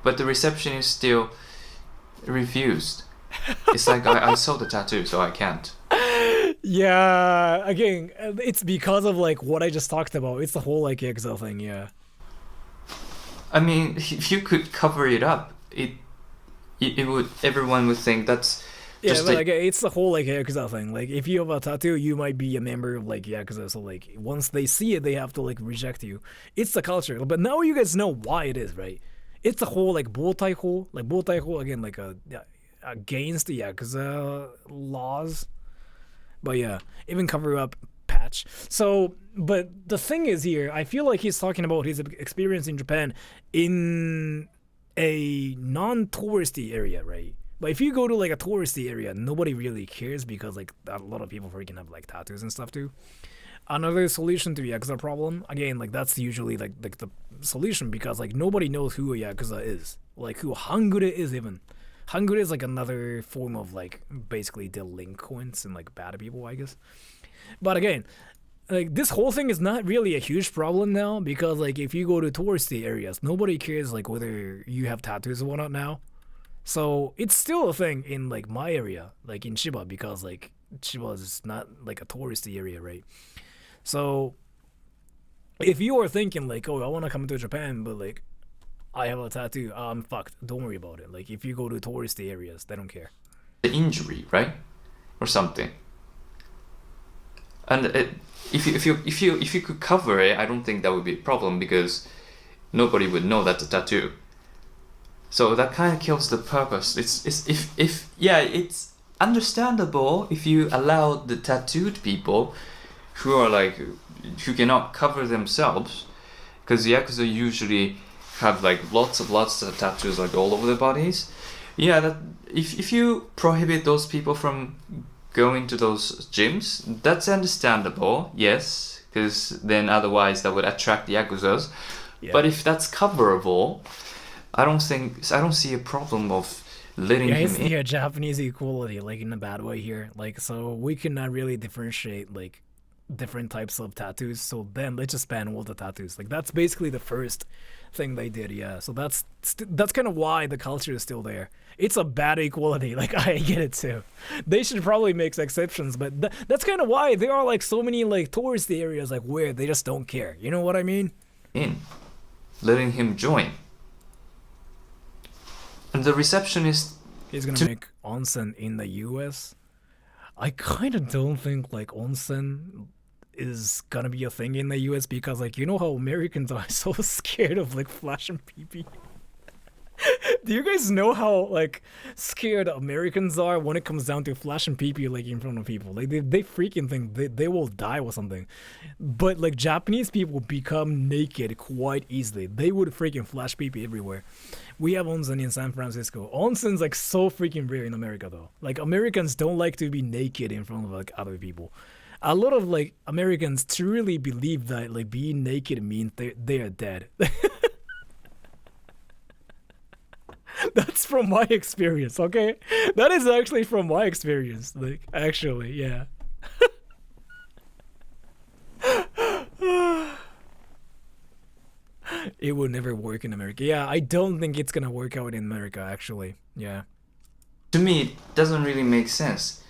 But the receptionist still refused. It's like I saw the tattoo, so I can't. Yeah, again, it's because of like what I just talked about. It's the whole like Excel thing, yeah. I mean, if you could cover it up, it would, everyone would think that's just but like it's the whole like Yakuza thing. Like if you have a tattoo, you might be a member of like Yakuza. So like once they see it, they have to like reject you. It's the culture. But now you guys know why it is, right? It's the whole like botaiho, again, like against the Yakuza laws. But yeah, even cover up patch. So, but the thing is here, I feel like he's talking about his experience in Japan in a non-touristy area, right? But if you go to like a touristy area, nobody really cares, because like a lot of people freaking have like tattoos and stuff too. Another solution to Yakuza problem, again, like that's usually like the solution, because like nobody knows who a Yakuza is, like who Hangure is even. Hangure is like another form of like basically delinquents and like bad people, I guess. But again, like this whole thing is not really a huge problem now, because like if you go to touristy areas, nobody cares like whether you have tattoos or whatnot now. So it's still a thing in like my area, like in Chiba, because like Chiba is not like a touristy area, right? So if you are thinking like, oh, I want to come to Japan, but like I have a tattoo, I'm fucked. Don't worry about it. Like if you go to touristy areas, they don't care. the injury, right? Or something. And if you could cover it, I don't think that would be a problem because nobody would know that's a tattoo. So that kind of kills the purpose. It's understandable if you allow the tattooed people who cannot cover themselves, because the Yakuza usually have lots of tattoos all over their bodies. Yeah, that if you prohibit those people from going to those gyms, that's understandable, yes, because then otherwise that would attract the Yakuzas. Yeah. But if that's coverable, I don't see a problem of letting him in. Yeah, Japanese equality, in a bad way here. So we cannot really differentiate, different types of tattoos. So then let's just ban all the tattoos. That's basically the first thing they did, yeah. So that's kind of why the culture is still there. It's a bad equality, I get it too. They should probably make exceptions, but that's kind of why there are so many tourist areas where they just don't care. You know what I mean? In letting him join. And the receptionist... He's gonna make onsen in the US? I kind of don't think onsen is gonna be a thing in the US because you know how Americans are so scared of flashing pee-pee? Do you guys know how scared Americans are when it comes down to flashing pee-pee in front of people? They freaking think they will die or something. But Japanese people become naked quite easily. They would freaking flash pee-pee everywhere. We have onsen in San Francisco. Onsen's so freaking rare in America though. Americans don't like to be naked in front of other people. A lot of Americans truly believe that being naked means they are dead. That's from my experience, okay? That is actually from my experience. Actually, yeah. It will never work in America. Yeah, I don't think it's gonna work out in America, actually. Yeah. To me, it doesn't really make sense.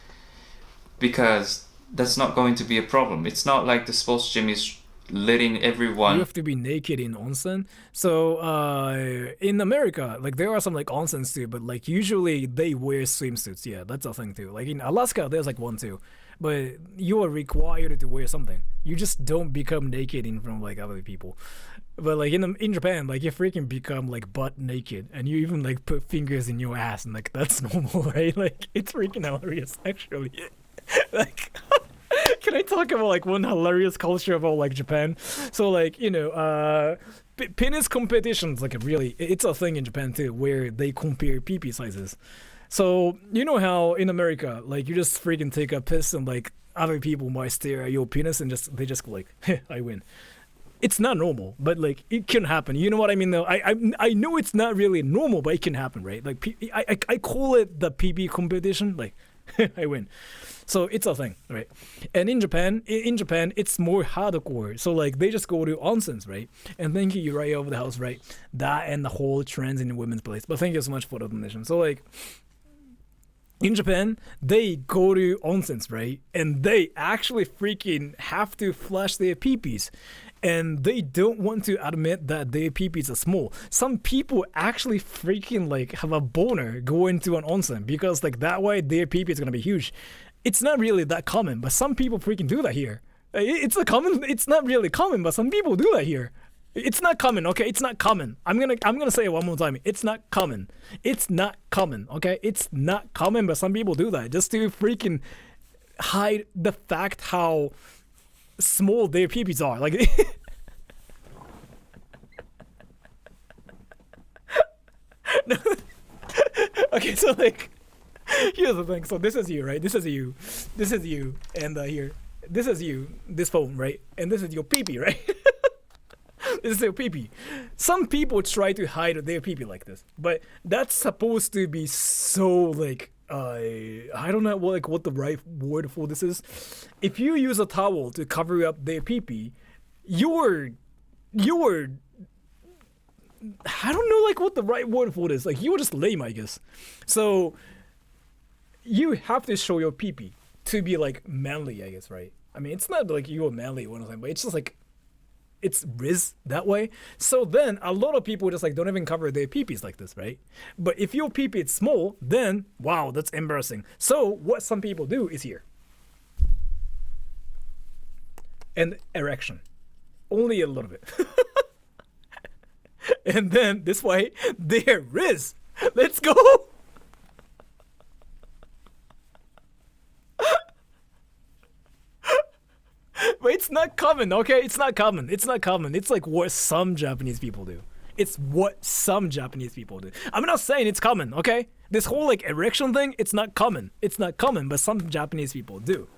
Because that's not going to be a problem. It's not like the sports gym is letting everyone... You have to be naked in onsen. So in America, there are some onsens too, but usually they wear swimsuits. Yeah, that's a thing too. In Alaska, there's one too, but you are required to wear something. You just don't become naked in front of other people. But in Japan, you freaking become butt naked, and you even put fingers in your ass, and that's normal, right? It's freaking hilarious, actually. Can I talk about one hilarious culture about Japan? So penis competitions, really, it's a thing in Japan too, where they compare pee-pee sizes. So you know how in America, you just freaking take a piss and other people might stare at your penis and they just go I win. It's not normal, but it can happen. You know what I mean though? I know it's not really normal, but it can happen, right? I call it the pee-pee competition. I win. So it's a thing, right? And in Japan, it's more hardcore. So they just go to onsens, right? And thank you, right over the house, right? That and the whole trends in the women's place. But thank you so much for the donation. So in Japan, they go to onsens, right? And they actually freaking have to flush their pee-pees. And they don't want to admit that their pee-pees are small. Some people actually freaking have a boner going to an onsen because that way their pee-pee is gonna be huge. It's not really that common, but some people freaking do that here. It's not really common, but some people do that here. It's not common, okay? It's not common. I'm gonna say it one more time. It's not common. It's not common, okay? It's not common, but some people do that just to freaking hide the fact how small their pee-pees are. Okay, so here's the thing. So this is you, right? This is you, and here, this is you, this phone, right? And this is your pee-pee, right? This is your pee-pee. Some people try to hide their pee-pee like this, but that's supposed to be so I don't know what the right word for this is. If you use a towel to cover up their pee-pee, you're I don't know what the right word for this. You're just lame, I guess. So you have to show your pee-pee to be manly, I guess, right? I mean, it's not you're manly or anything, but it's just it's riz that way. So then a lot of people just don't even cover their pee-pees like this, right? But if your pee-pee is small, then wow, that's embarrassing. So what some people do is here. and erection. Only a little bit. And then this way, there is. Let's go. But it's not common, okay? It's not common. It's not common. It's like what some Japanese people do. It's what some Japanese people do. I'm not saying it's common, okay? This whole like erection thing, it's not common. It's not common, but some Japanese people do.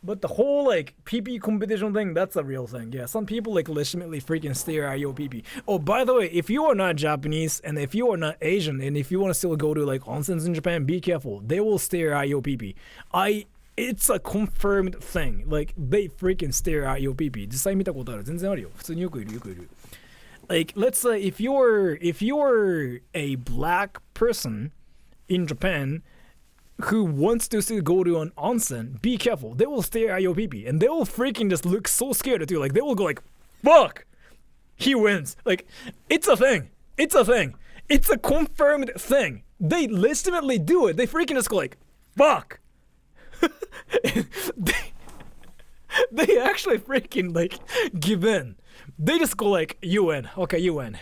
But the whole like pee-pee competition thing, that's a real thing. Yeah, some people like legitimately freaking stare at your pee-pee. Oh, by the way, if you are not Japanese and if you are not Asian and if you want to still go to like onsens in Japan, be careful. They will stare at your pee-pee. It's a confirmed thing. Like, they freaking stare at your pee-pee. 実際見たことある。全然あるよ。普通によくいるよくいる。Like, let's say if you're a black person in Japan who wants to still go to an onsen, be careful. They will stare at your pee-pee and they will freaking just look so scared at you. Like, they will go like, fuck! He wins. Like, it's a thing. It's a thing. It's a confirmed thing. They legitimately do it. They freaking just go like, fuck! they actually freaking like give in. They just go like, you win. Okay, you win.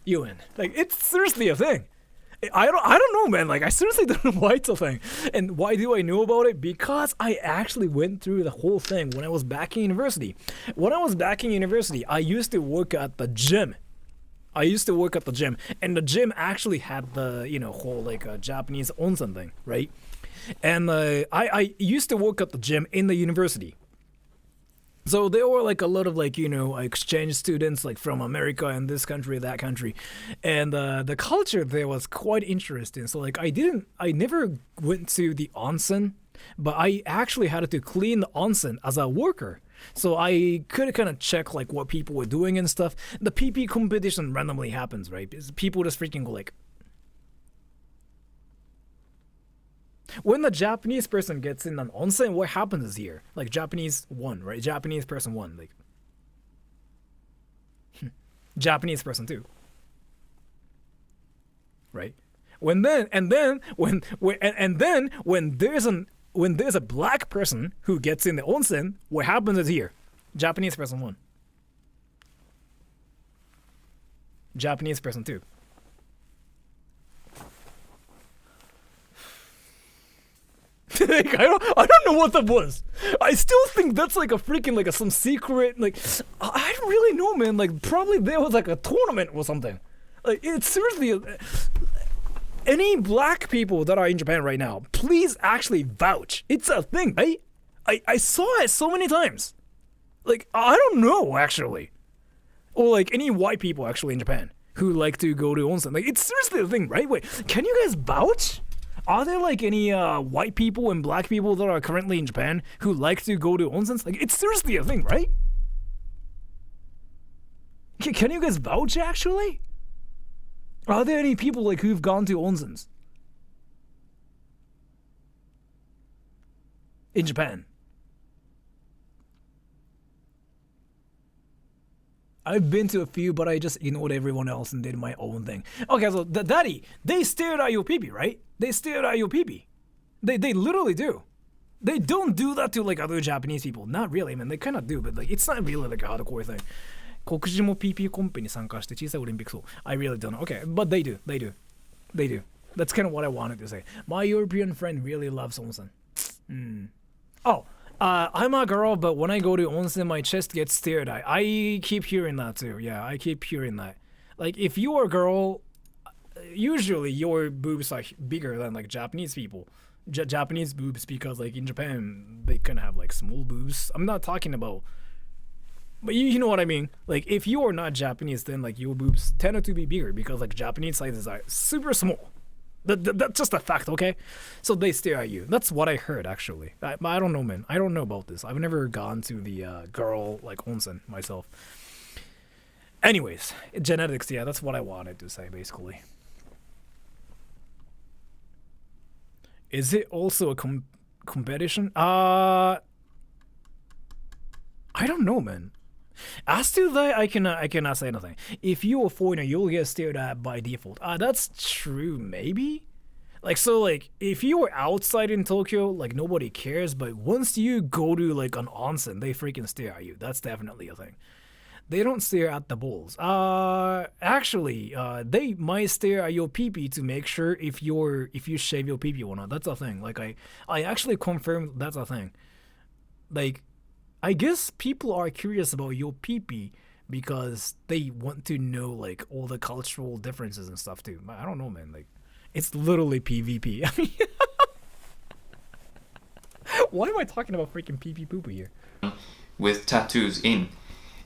You win. Like, it's seriously a thing. I don't know, man. Like, I seriously don't know why it's a thing. And why do I know about it? Because I actually went through the whole thing when I was back in university. When I was back in university, I used to work at the gym. And the gym actually had the, whole like Japanese onsen thing, right? And I used to work at the gym in the university. So there were like a lot of like, exchange students like from America and this country, that country. And the culture there was quite interesting. So like I never went to the onsen, but I actually had to clean the onsen as a worker. So I could kind of check like what people were doing and stuff. The PP competition randomly happens, right? People just freaking go like, when the Japanese person gets in an onsen, what happens is here? Like, Japanese won, right? Japanese person won. Like, Japanese person too. Right? When there's a black person who gets in the onsen, what happens is here? Japanese person won. Japanese person too. Like, I don't know what that was. I still think that's like a freaking like some secret, like, I don't really know, man. Like, probably there was like a tournament or something. Like, it's seriously, any black people that are in Japan right now, please actually vouch. It's a thing, right? I saw it so many times. Like, I don't know actually. Or like any white people actually in Japan who like to go to onsen. Like, it's seriously a thing, right? Wait, can you guys vouch? Are there like any white people and black people that are currently in Japan who like to go to onsens? Like, it's seriously a thing, right? Can you guys vouch actually? Are there any people like who've gone to onsens in Japan? I've been to a few, but I just ignored everyone else and did my own thing. Okay, so Daddy, they stared at your pee-pee, right? They stared at your pee-pee. They literally do. They don't do that to like other Japanese people. Not really, man. They kind of do, but like it's not really like a hardcore thing. 黒人も PP コンペに参加して小さいオリンピックそう。I really don't know. Okay, but they do. That's kind of what I wanted to say. My European friend really loves onsen. Oh. I'm a girl, but when I go to onsen, my chest gets stared at. I keep hearing that too. Yeah, I keep hearing that. Like, if you are a girl, usually your boobs are bigger than like Japanese people. Japanese boobs, because like in Japan, they kind of have like small boobs. I'm not talking about, but you know what I mean. Like, if you are not Japanese, then like your boobs tend to be bigger because like Japanese sizes are super small. That's just a fact, okay? So they stare at you. That's what I heard, actually. I don't know, man. I don't know about this. I've never gone to the girl, like, onsen myself. Anyways, genetics, yeah, that's what I wanted to say, basically. Is it also a competition? I don't know, man. As to that, I cannot say nothing. If you're a foreigner, you'll get stared at by default. That's true, maybe? Like, so, like, if you were outside in Tokyo, like, nobody cares, but once you go to, like, an onsen, they freaking stare at you. That's definitely a thing. They don't stare at the balls. Actually, they might stare at your pee-pee to make sure if you shave your pee-pee or not. That's a thing. Like, I actually confirmed that's a thing. Like, I guess people are curious about your pee-pee because they want to know, like, all the cultural differences and stuff, too. I don't know, man. Like, it's literally PvP. I mean, why am I talking about freaking pee-pee poo-poo here? With tattoos in.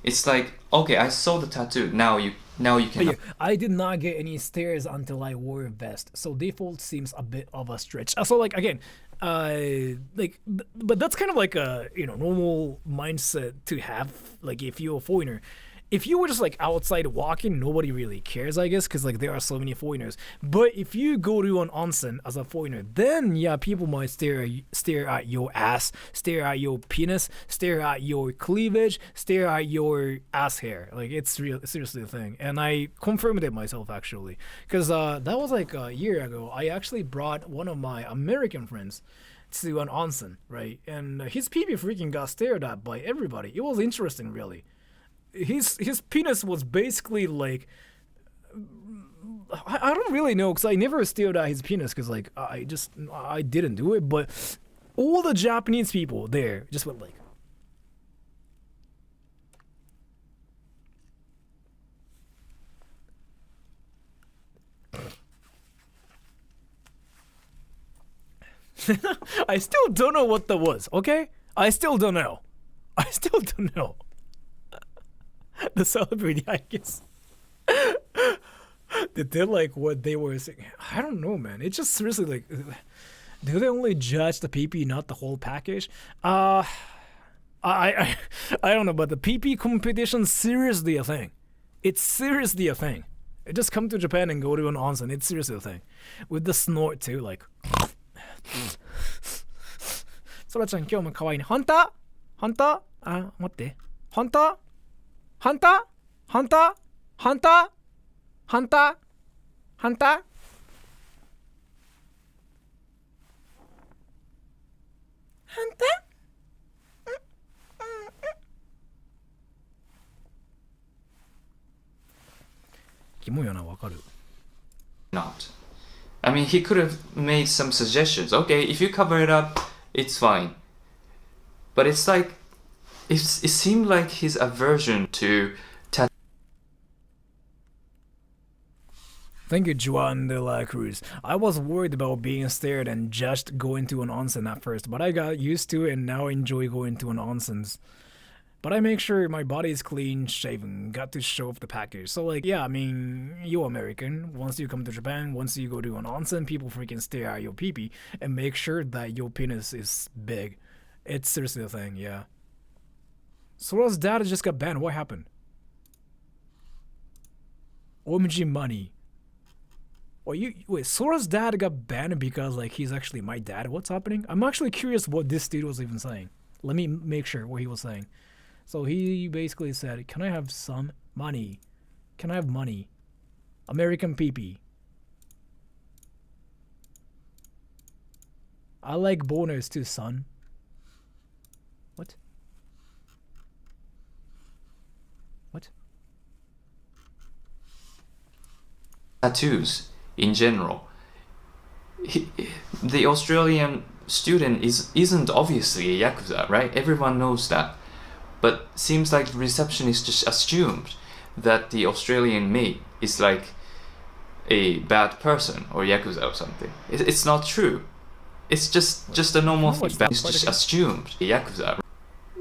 It's like, okay, I saw the tattoo. Now you can. Yeah, I did not get any stares until I wore a vest, so default seems a bit of a stretch. So like again, but that's kind of like a normal mindset to have. Like if you're a foreigner, if you were just like outside walking, nobody really cares, I guess, because like there are so many foreigners. But if you go to an onsen as a foreigner, then yeah, people might stare at your ass, stare at your penis, stare at your cleavage, stare at your ass hair. Like it's seriously a thing, and I confirmed it myself actually, because that was like a year ago. I actually brought one of my American friends to an onsen, right, and his pee-pee freaking got stared at by everybody. It was interesting, really. His penis was basically like I don't really know because I never stared at his penis because like I didn't do it, but all the Japanese people there just went like I still don't know what that was, okay? I still don't know. The celebrity, I guess. Did they like what they were saying? I don't know, man. It's just seriously like, do they only judge the PP, not the whole package? I don't know, but the PP competition's seriously a thing. It's seriously a thing. Just come to Japan and go to an onsen. It's seriously a thing. With the snort too, like. そらちゃん今日も可愛いね。本当？本当？あ、待って。本当？本当？本当？本当？本当？本当？本当？キモいよな、わかる。 Not. I mean, he could have made some suggestions. Okay, if you cover it up, it's fine. But it's like, it seemed like his aversion to Thank you, Juan de la Cruz. I was worried about being stared and judged going to an onsen at first, but I got used to it and now enjoy going to an onsens. But I make sure my body is clean shaven, got to show off the package. So like, yeah, I mean, you're American. Once you come to Japan, once you go to an onsen, people freaking stare at your pee-pee and make sure that your penis is big. It's seriously a thing, yeah. Sora's dad just got banned. What happened? OMG money. Wait, Sora's dad got banned because like he's actually my dad. What's happening? I'm actually curious what this dude was even saying. Let me make sure what he was saying. So he basically said, can I have some money? Can I have money? American pee-pee. I like boners too, son. What? What? tattoos in general. The Australian student isn't obviously a Yakuza, right? Everyone knows that. But seems like the receptionist just assumed that the Australian mate is like a bad person or Yakuza or something. It's not true. It's just a normal thing. It's just assumed a Yakuza.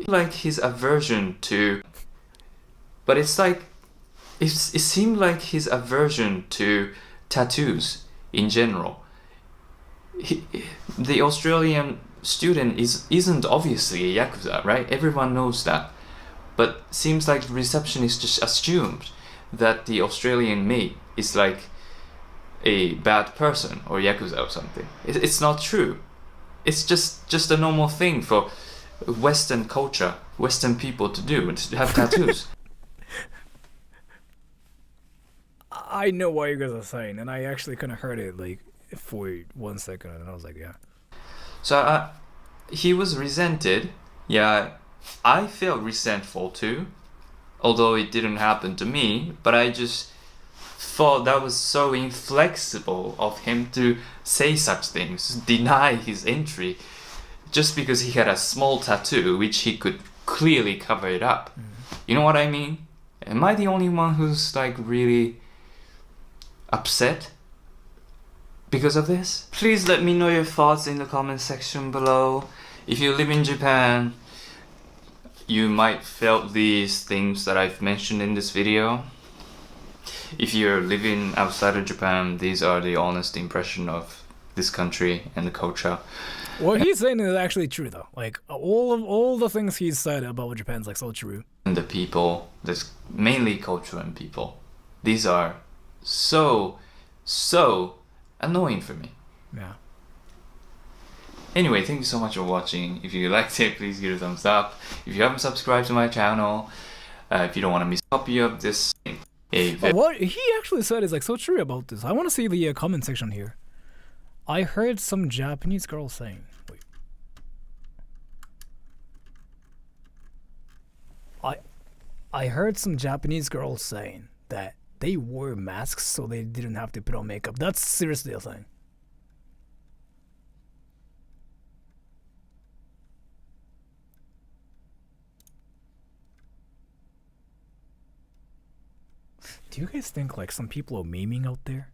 Like his aversion to... But it's like... It seemed like his aversion to tattoos in general. The Australian student isn't obviously a Yakuza, right? Everyone knows that. But seems like the receptionist just assumed that the Australian mate is like a bad person or Yakuza or something. It's not true. It's just a normal thing for Western culture, Western people to do, to have tattoos. I know what you guys are saying, and I actually kind of heard it. Like, for 1 second, and I was like, yeah. So he was resented. Yeah, I felt resentful too, although it didn't happen to me. But I just thought that was so inflexible of him to say such things, deny his entry, just because he had a small tattoo which he could clearly cover it up. You know what I mean? Am I the only one who's like really upset because of this? Please let me know your thoughts in the comment section below. If you live in Japan, you might felt these things that I've mentioned in this video. If you're living outside of Japan, these are the honest impression of this country and the culture. What he's saying is actually true, though. Like all the things he's said about Japan's like so true. And the people, that's mainly culture and people. These are so annoying for me. Yeah. Anyway, thank you so much for watching. If you liked it, please give it a thumbs up. If you haven't subscribed to my channel, if you don't want to miss a copy of this thing, what he actually said is like so true about this. I want to see the comment section here. I heard some Japanese girl saying, wait. I heard some Japanese girls saying that they wore masks so they didn't have to put on makeup. That's seriously a thing. Do you guys think like some people are memeing out there?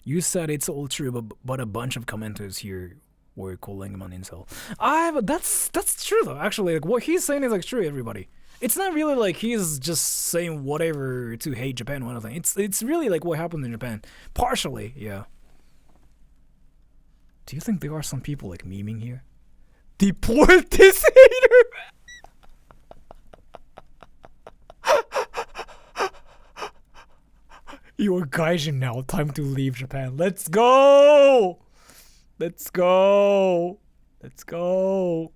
You said it's all true, but a bunch of commenters here were calling him an incel. But that's true though. Actually, like what he's saying is like true. Everybody, it's not really like he's just saying whatever to hate Japan or anything. It's really like what happened in Japan. Partially, yeah. Do you think there are some people like memeing here? Deport this hater. You are gaijin now. Time to leave Japan. Let's go! Let's go! Let's go!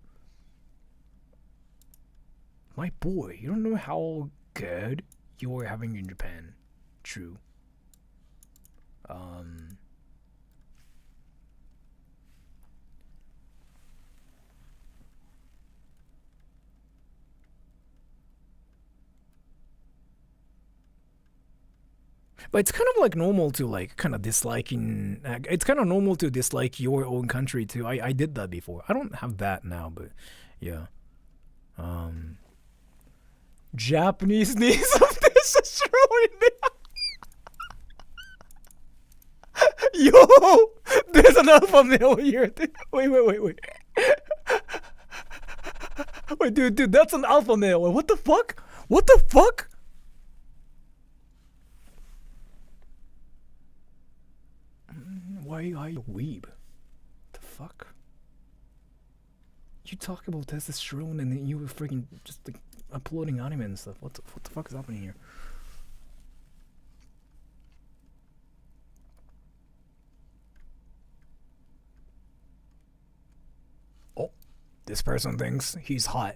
My boy, you don't know how good you are having in Japan. True. But it's kind of like normal to like kind of disliking. It's kind of normal to dislike your own country too. I did that before. I don't have that now, but yeah. Japanese needs of this is ruining me. Yo, there's an alpha male here. Wait. Wait, dude, that's an alpha male. What the fuck? What the fuck? Why are you a weeb? The fuck? You talk about testosterone and then you were freaking just like uploading anime and stuff. What the fuck is happening here? Oh, this person thinks he's hot.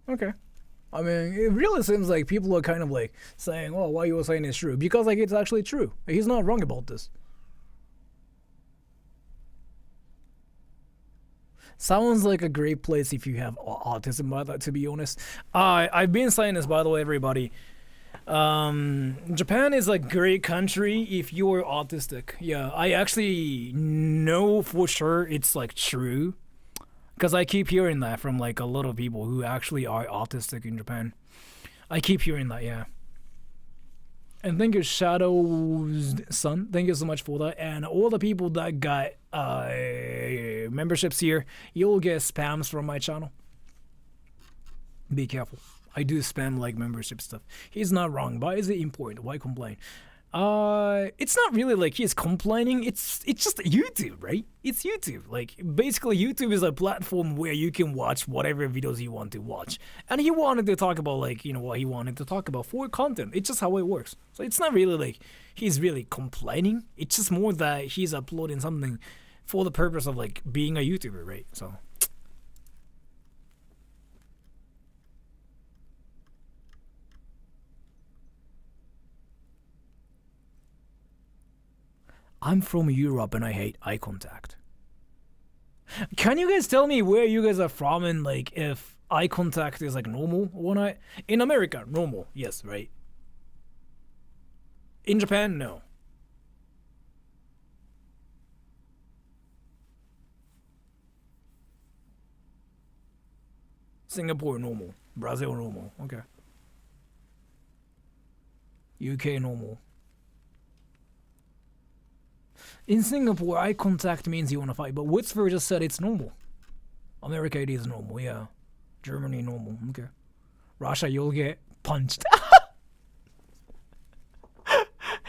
Okay. I mean, it really seems like people are kind of like saying, oh, what you were saying is true. Because like it's actually true. He's not wrong about this. Sounds like a great place if you have autism, by that, to be honest. I've been saying this, by the way, everybody. Japan is a great country if you're autistic. Yeah, I actually know for sure it's like true. Because I keep hearing that from like a lot of people who actually are autistic in Japan. I keep hearing that, yeah. And thank you, Shadow's son. Thank you so much for that. And all the people that got memberships here, you'll get spams from my channel. Be careful. I do spam like membership stuff. He's not wrong. Why is it important? Why complain? It's not really like he's complaining. It's just YouTube, right? It's YouTube. Like basically YouTube is a platform where you can watch whatever videos you want to watch. And he wanted to talk about like, you know, what he wanted to talk about for content. It's just how it works. So it's not really like he's really complaining. It's just more that he's uploading something for the purpose of like being a YouTuber, right? So I'm from Europe and I hate eye contact. Can you guys tell me where you guys are from and like if eye contact is like normal or not? In America, normal, yes, right? In Japan, no. Singapore, normal. Brazil, normal. Okay. UK, normal. In Singapore, eye contact means you want to fight, but Witsford just said it's normal. America, it is normal, yeah. Germany, normal. Okay. Russia, you'll get punched.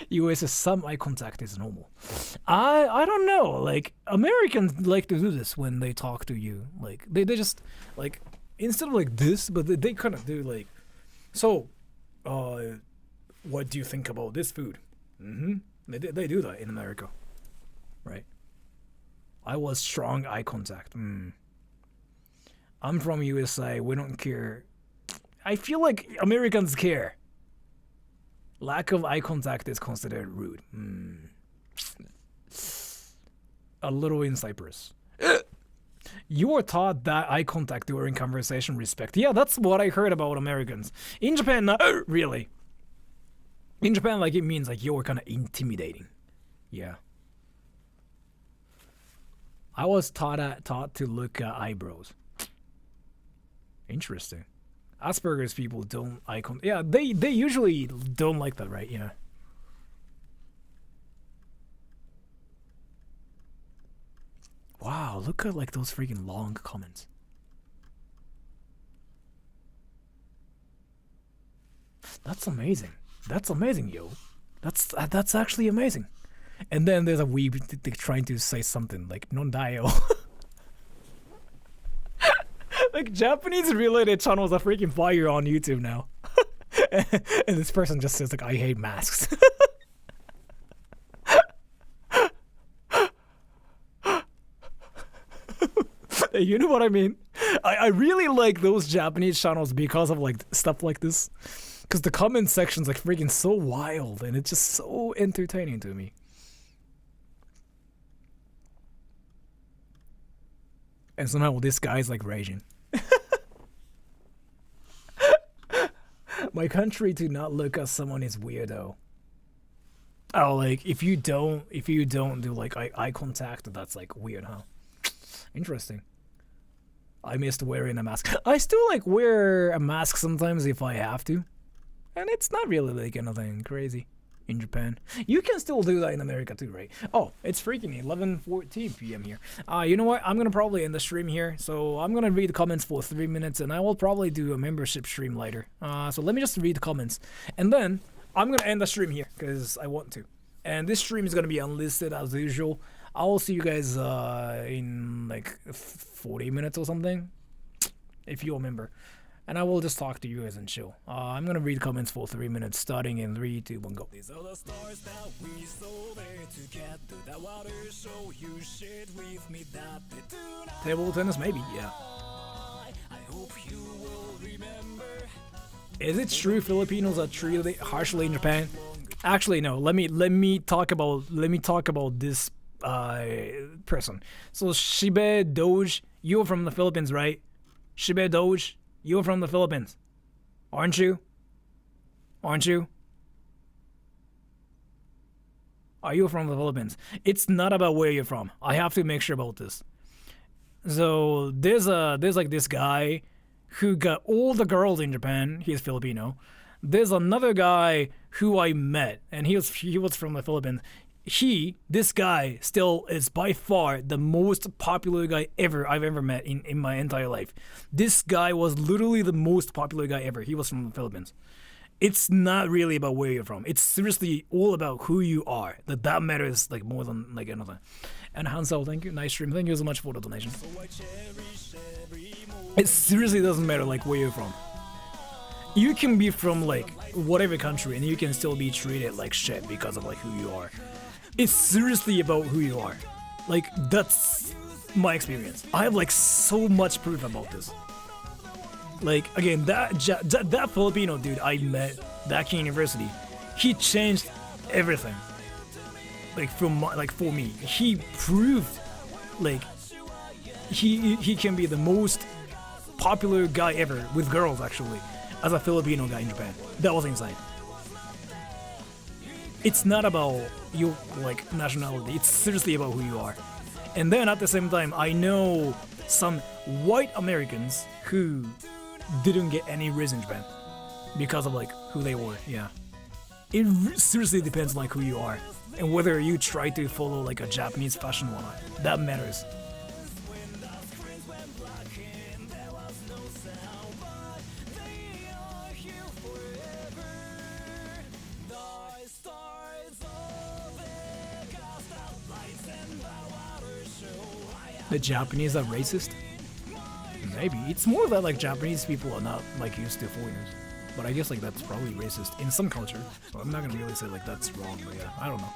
US, some eye contact is normal. I don't know. Like, Americans like to do this when they talk to you. Like, they just, like, instead of like this, but they kind of do like, so, what do you think about this food? Mm-hmm. They do that in America, right? I was strong eye contact. I'm from USA. We don't care. I feel like Americans care. Lack of eye contact is considered rude. A little in Cyprus. You are taught that eye contact during conversation respect. Yeah, that's what I heard about Americans. In Japan, not really. In Japan, like it means like you're kind of intimidating. Yeah. I was taught to look at eyebrows. Interesting. Asperger's people don't eye contact. Yeah, they usually don't like that, right? Yeah. Wow, look at like those freaking long comments. That's amazing. That's amazing, yo. That's actually amazing. And then there's a weeb trying to say something like non-dio. Like Japanese related channels are freaking fire on YouTube now. And this person just says like I hate masks. You know what I mean? I really like those Japanese channels because of like stuff like this. Because the comment section's like freaking so wild and it's just so entertaining to me. And somehow this guy's like raging. My country to not look at someone is weirdo. Oh, like if you don't do like eye contact, that's like weird, huh? Interesting. I missed wearing a mask. I still like wear a mask sometimes if I have to. And it's not really like anything crazy in Japan. You can still do that in America too, right? Oh, it's freaking 11:14 p.m. here. You know what? I'm going to probably end the stream here. So I'm going to read the comments for 3 minutes and I will probably do a membership stream later. So let me just read the comments. And then I'm going to end the stream here because I want to. And this stream is going to be unlisted as usual. I will see you guys in like 40 minutes or something, if you remember. And I will just talk to you guys and chill. I'm gonna read comments for 3 minutes, starting in 3, 2, 1, go. These are the stars that we saw there to get to that water show. You shared with me that they do not. Table tennis, maybe, yeah. I hope you will remember. Is it true Filipinos are treated harshly in Japan? Actually, no. Let me talk about this person. So Shibe Doge, you're from the Philippines, right? Shibe Doge, you're from the Philippines, aren't you? Aren't you? Are you from the Philippines? It's not about where you're from. I have to make sure about this. So there's like this guy who got all the girls in Japan. He's Filipino. There's another guy who I met, and he was from the Philippines. This guy still is by far the most popular guy I've ever met in my entire life. This guy was literally the most popular guy ever. He was from the Philippines. It's not really about where you're from. It's seriously all about who you are. That matters like more than like anything. And Hansel, thank you. Nice stream. Thank you so much for the donation. It seriously doesn't matter like where you're from. You can be from like whatever country and you can still be treated like shit because of like who you are. It's seriously about who you are. Like, that's my experience. I have like so much proof about this. Like, again, that Filipino dude I met back in university, he changed everything. like for me, he proved like he can be the most popular guy ever with girls actually as a Filipino guy in Japan. That was insane. It's not about your like nationality. It's seriously about who you are. And then at the same time, I know some white Americans who didn't get any raise in Japan because of like who they were. Yeah, it seriously depends on like who you are and whether you try to follow like a Japanese fashion or not. That matters. The Japanese are racist? Maybe. It's more that like Japanese people are not like used to foreigners. But I guess like that's probably racist in some culture. So I'm not gonna really say like that's wrong, but yeah, I don't know.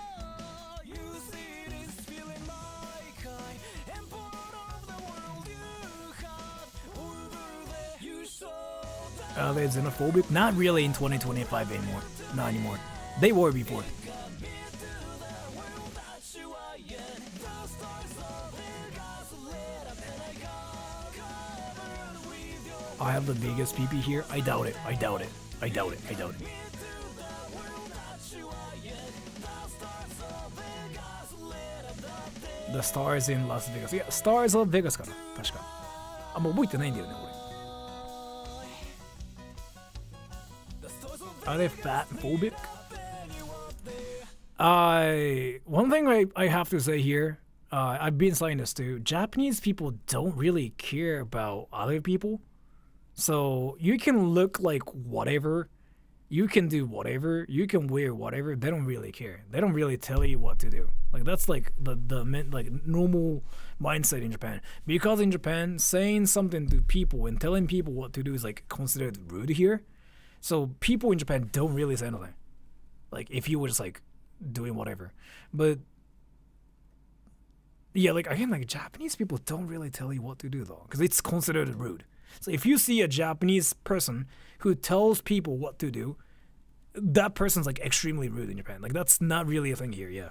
Are they xenophobic? Not really in 2025 anymore. Not anymore. They were before. I have the biggest PP here. I doubt it. I doubt it. I doubt it. I doubt it. The stars in Las Vegas. Yeah, stars of Vegas かな。確か。あ、もう覚えてないんだよね、俺。Are they fat phobic? One thing I have to say here, I've been saying this too. Japanese people don't really care about other people. So you can look like whatever, you can do whatever, you can wear whatever. They don't really care. They don't really tell you what to do. Like that's like the like normal mindset in Japan. Because in Japan, saying something to people and telling people what to do is like considered rude here. So people in Japan don't really say anything. Like if you were just like doing whatever. But yeah, like again, like Japanese people don't really tell you what to do though, because it's considered rude. So if you see a Japanese person who tells people what to do, that person's like extremely rude in Japan. Like that's not really a thing here, yeah.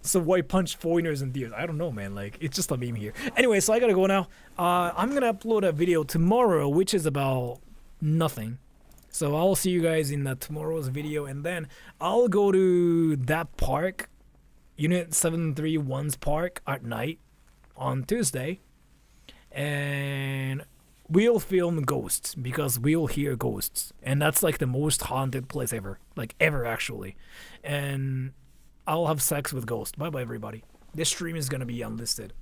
So why punch foreigners in the ears? I don't know, man. Like it's just a meme here. Anyway, so I gotta go now. I'm gonna upload a video tomorrow, which is about nothing. So I'll see you guys in tomorrow's video, and then I'll go to that park, Unit 731's park at night on Tuesday, and we'll film ghosts because we'll hear ghosts, and that's like the most haunted place ever, like ever actually. And I'll have sex with ghosts. Bye bye everybody. This stream is gonna be unlisted.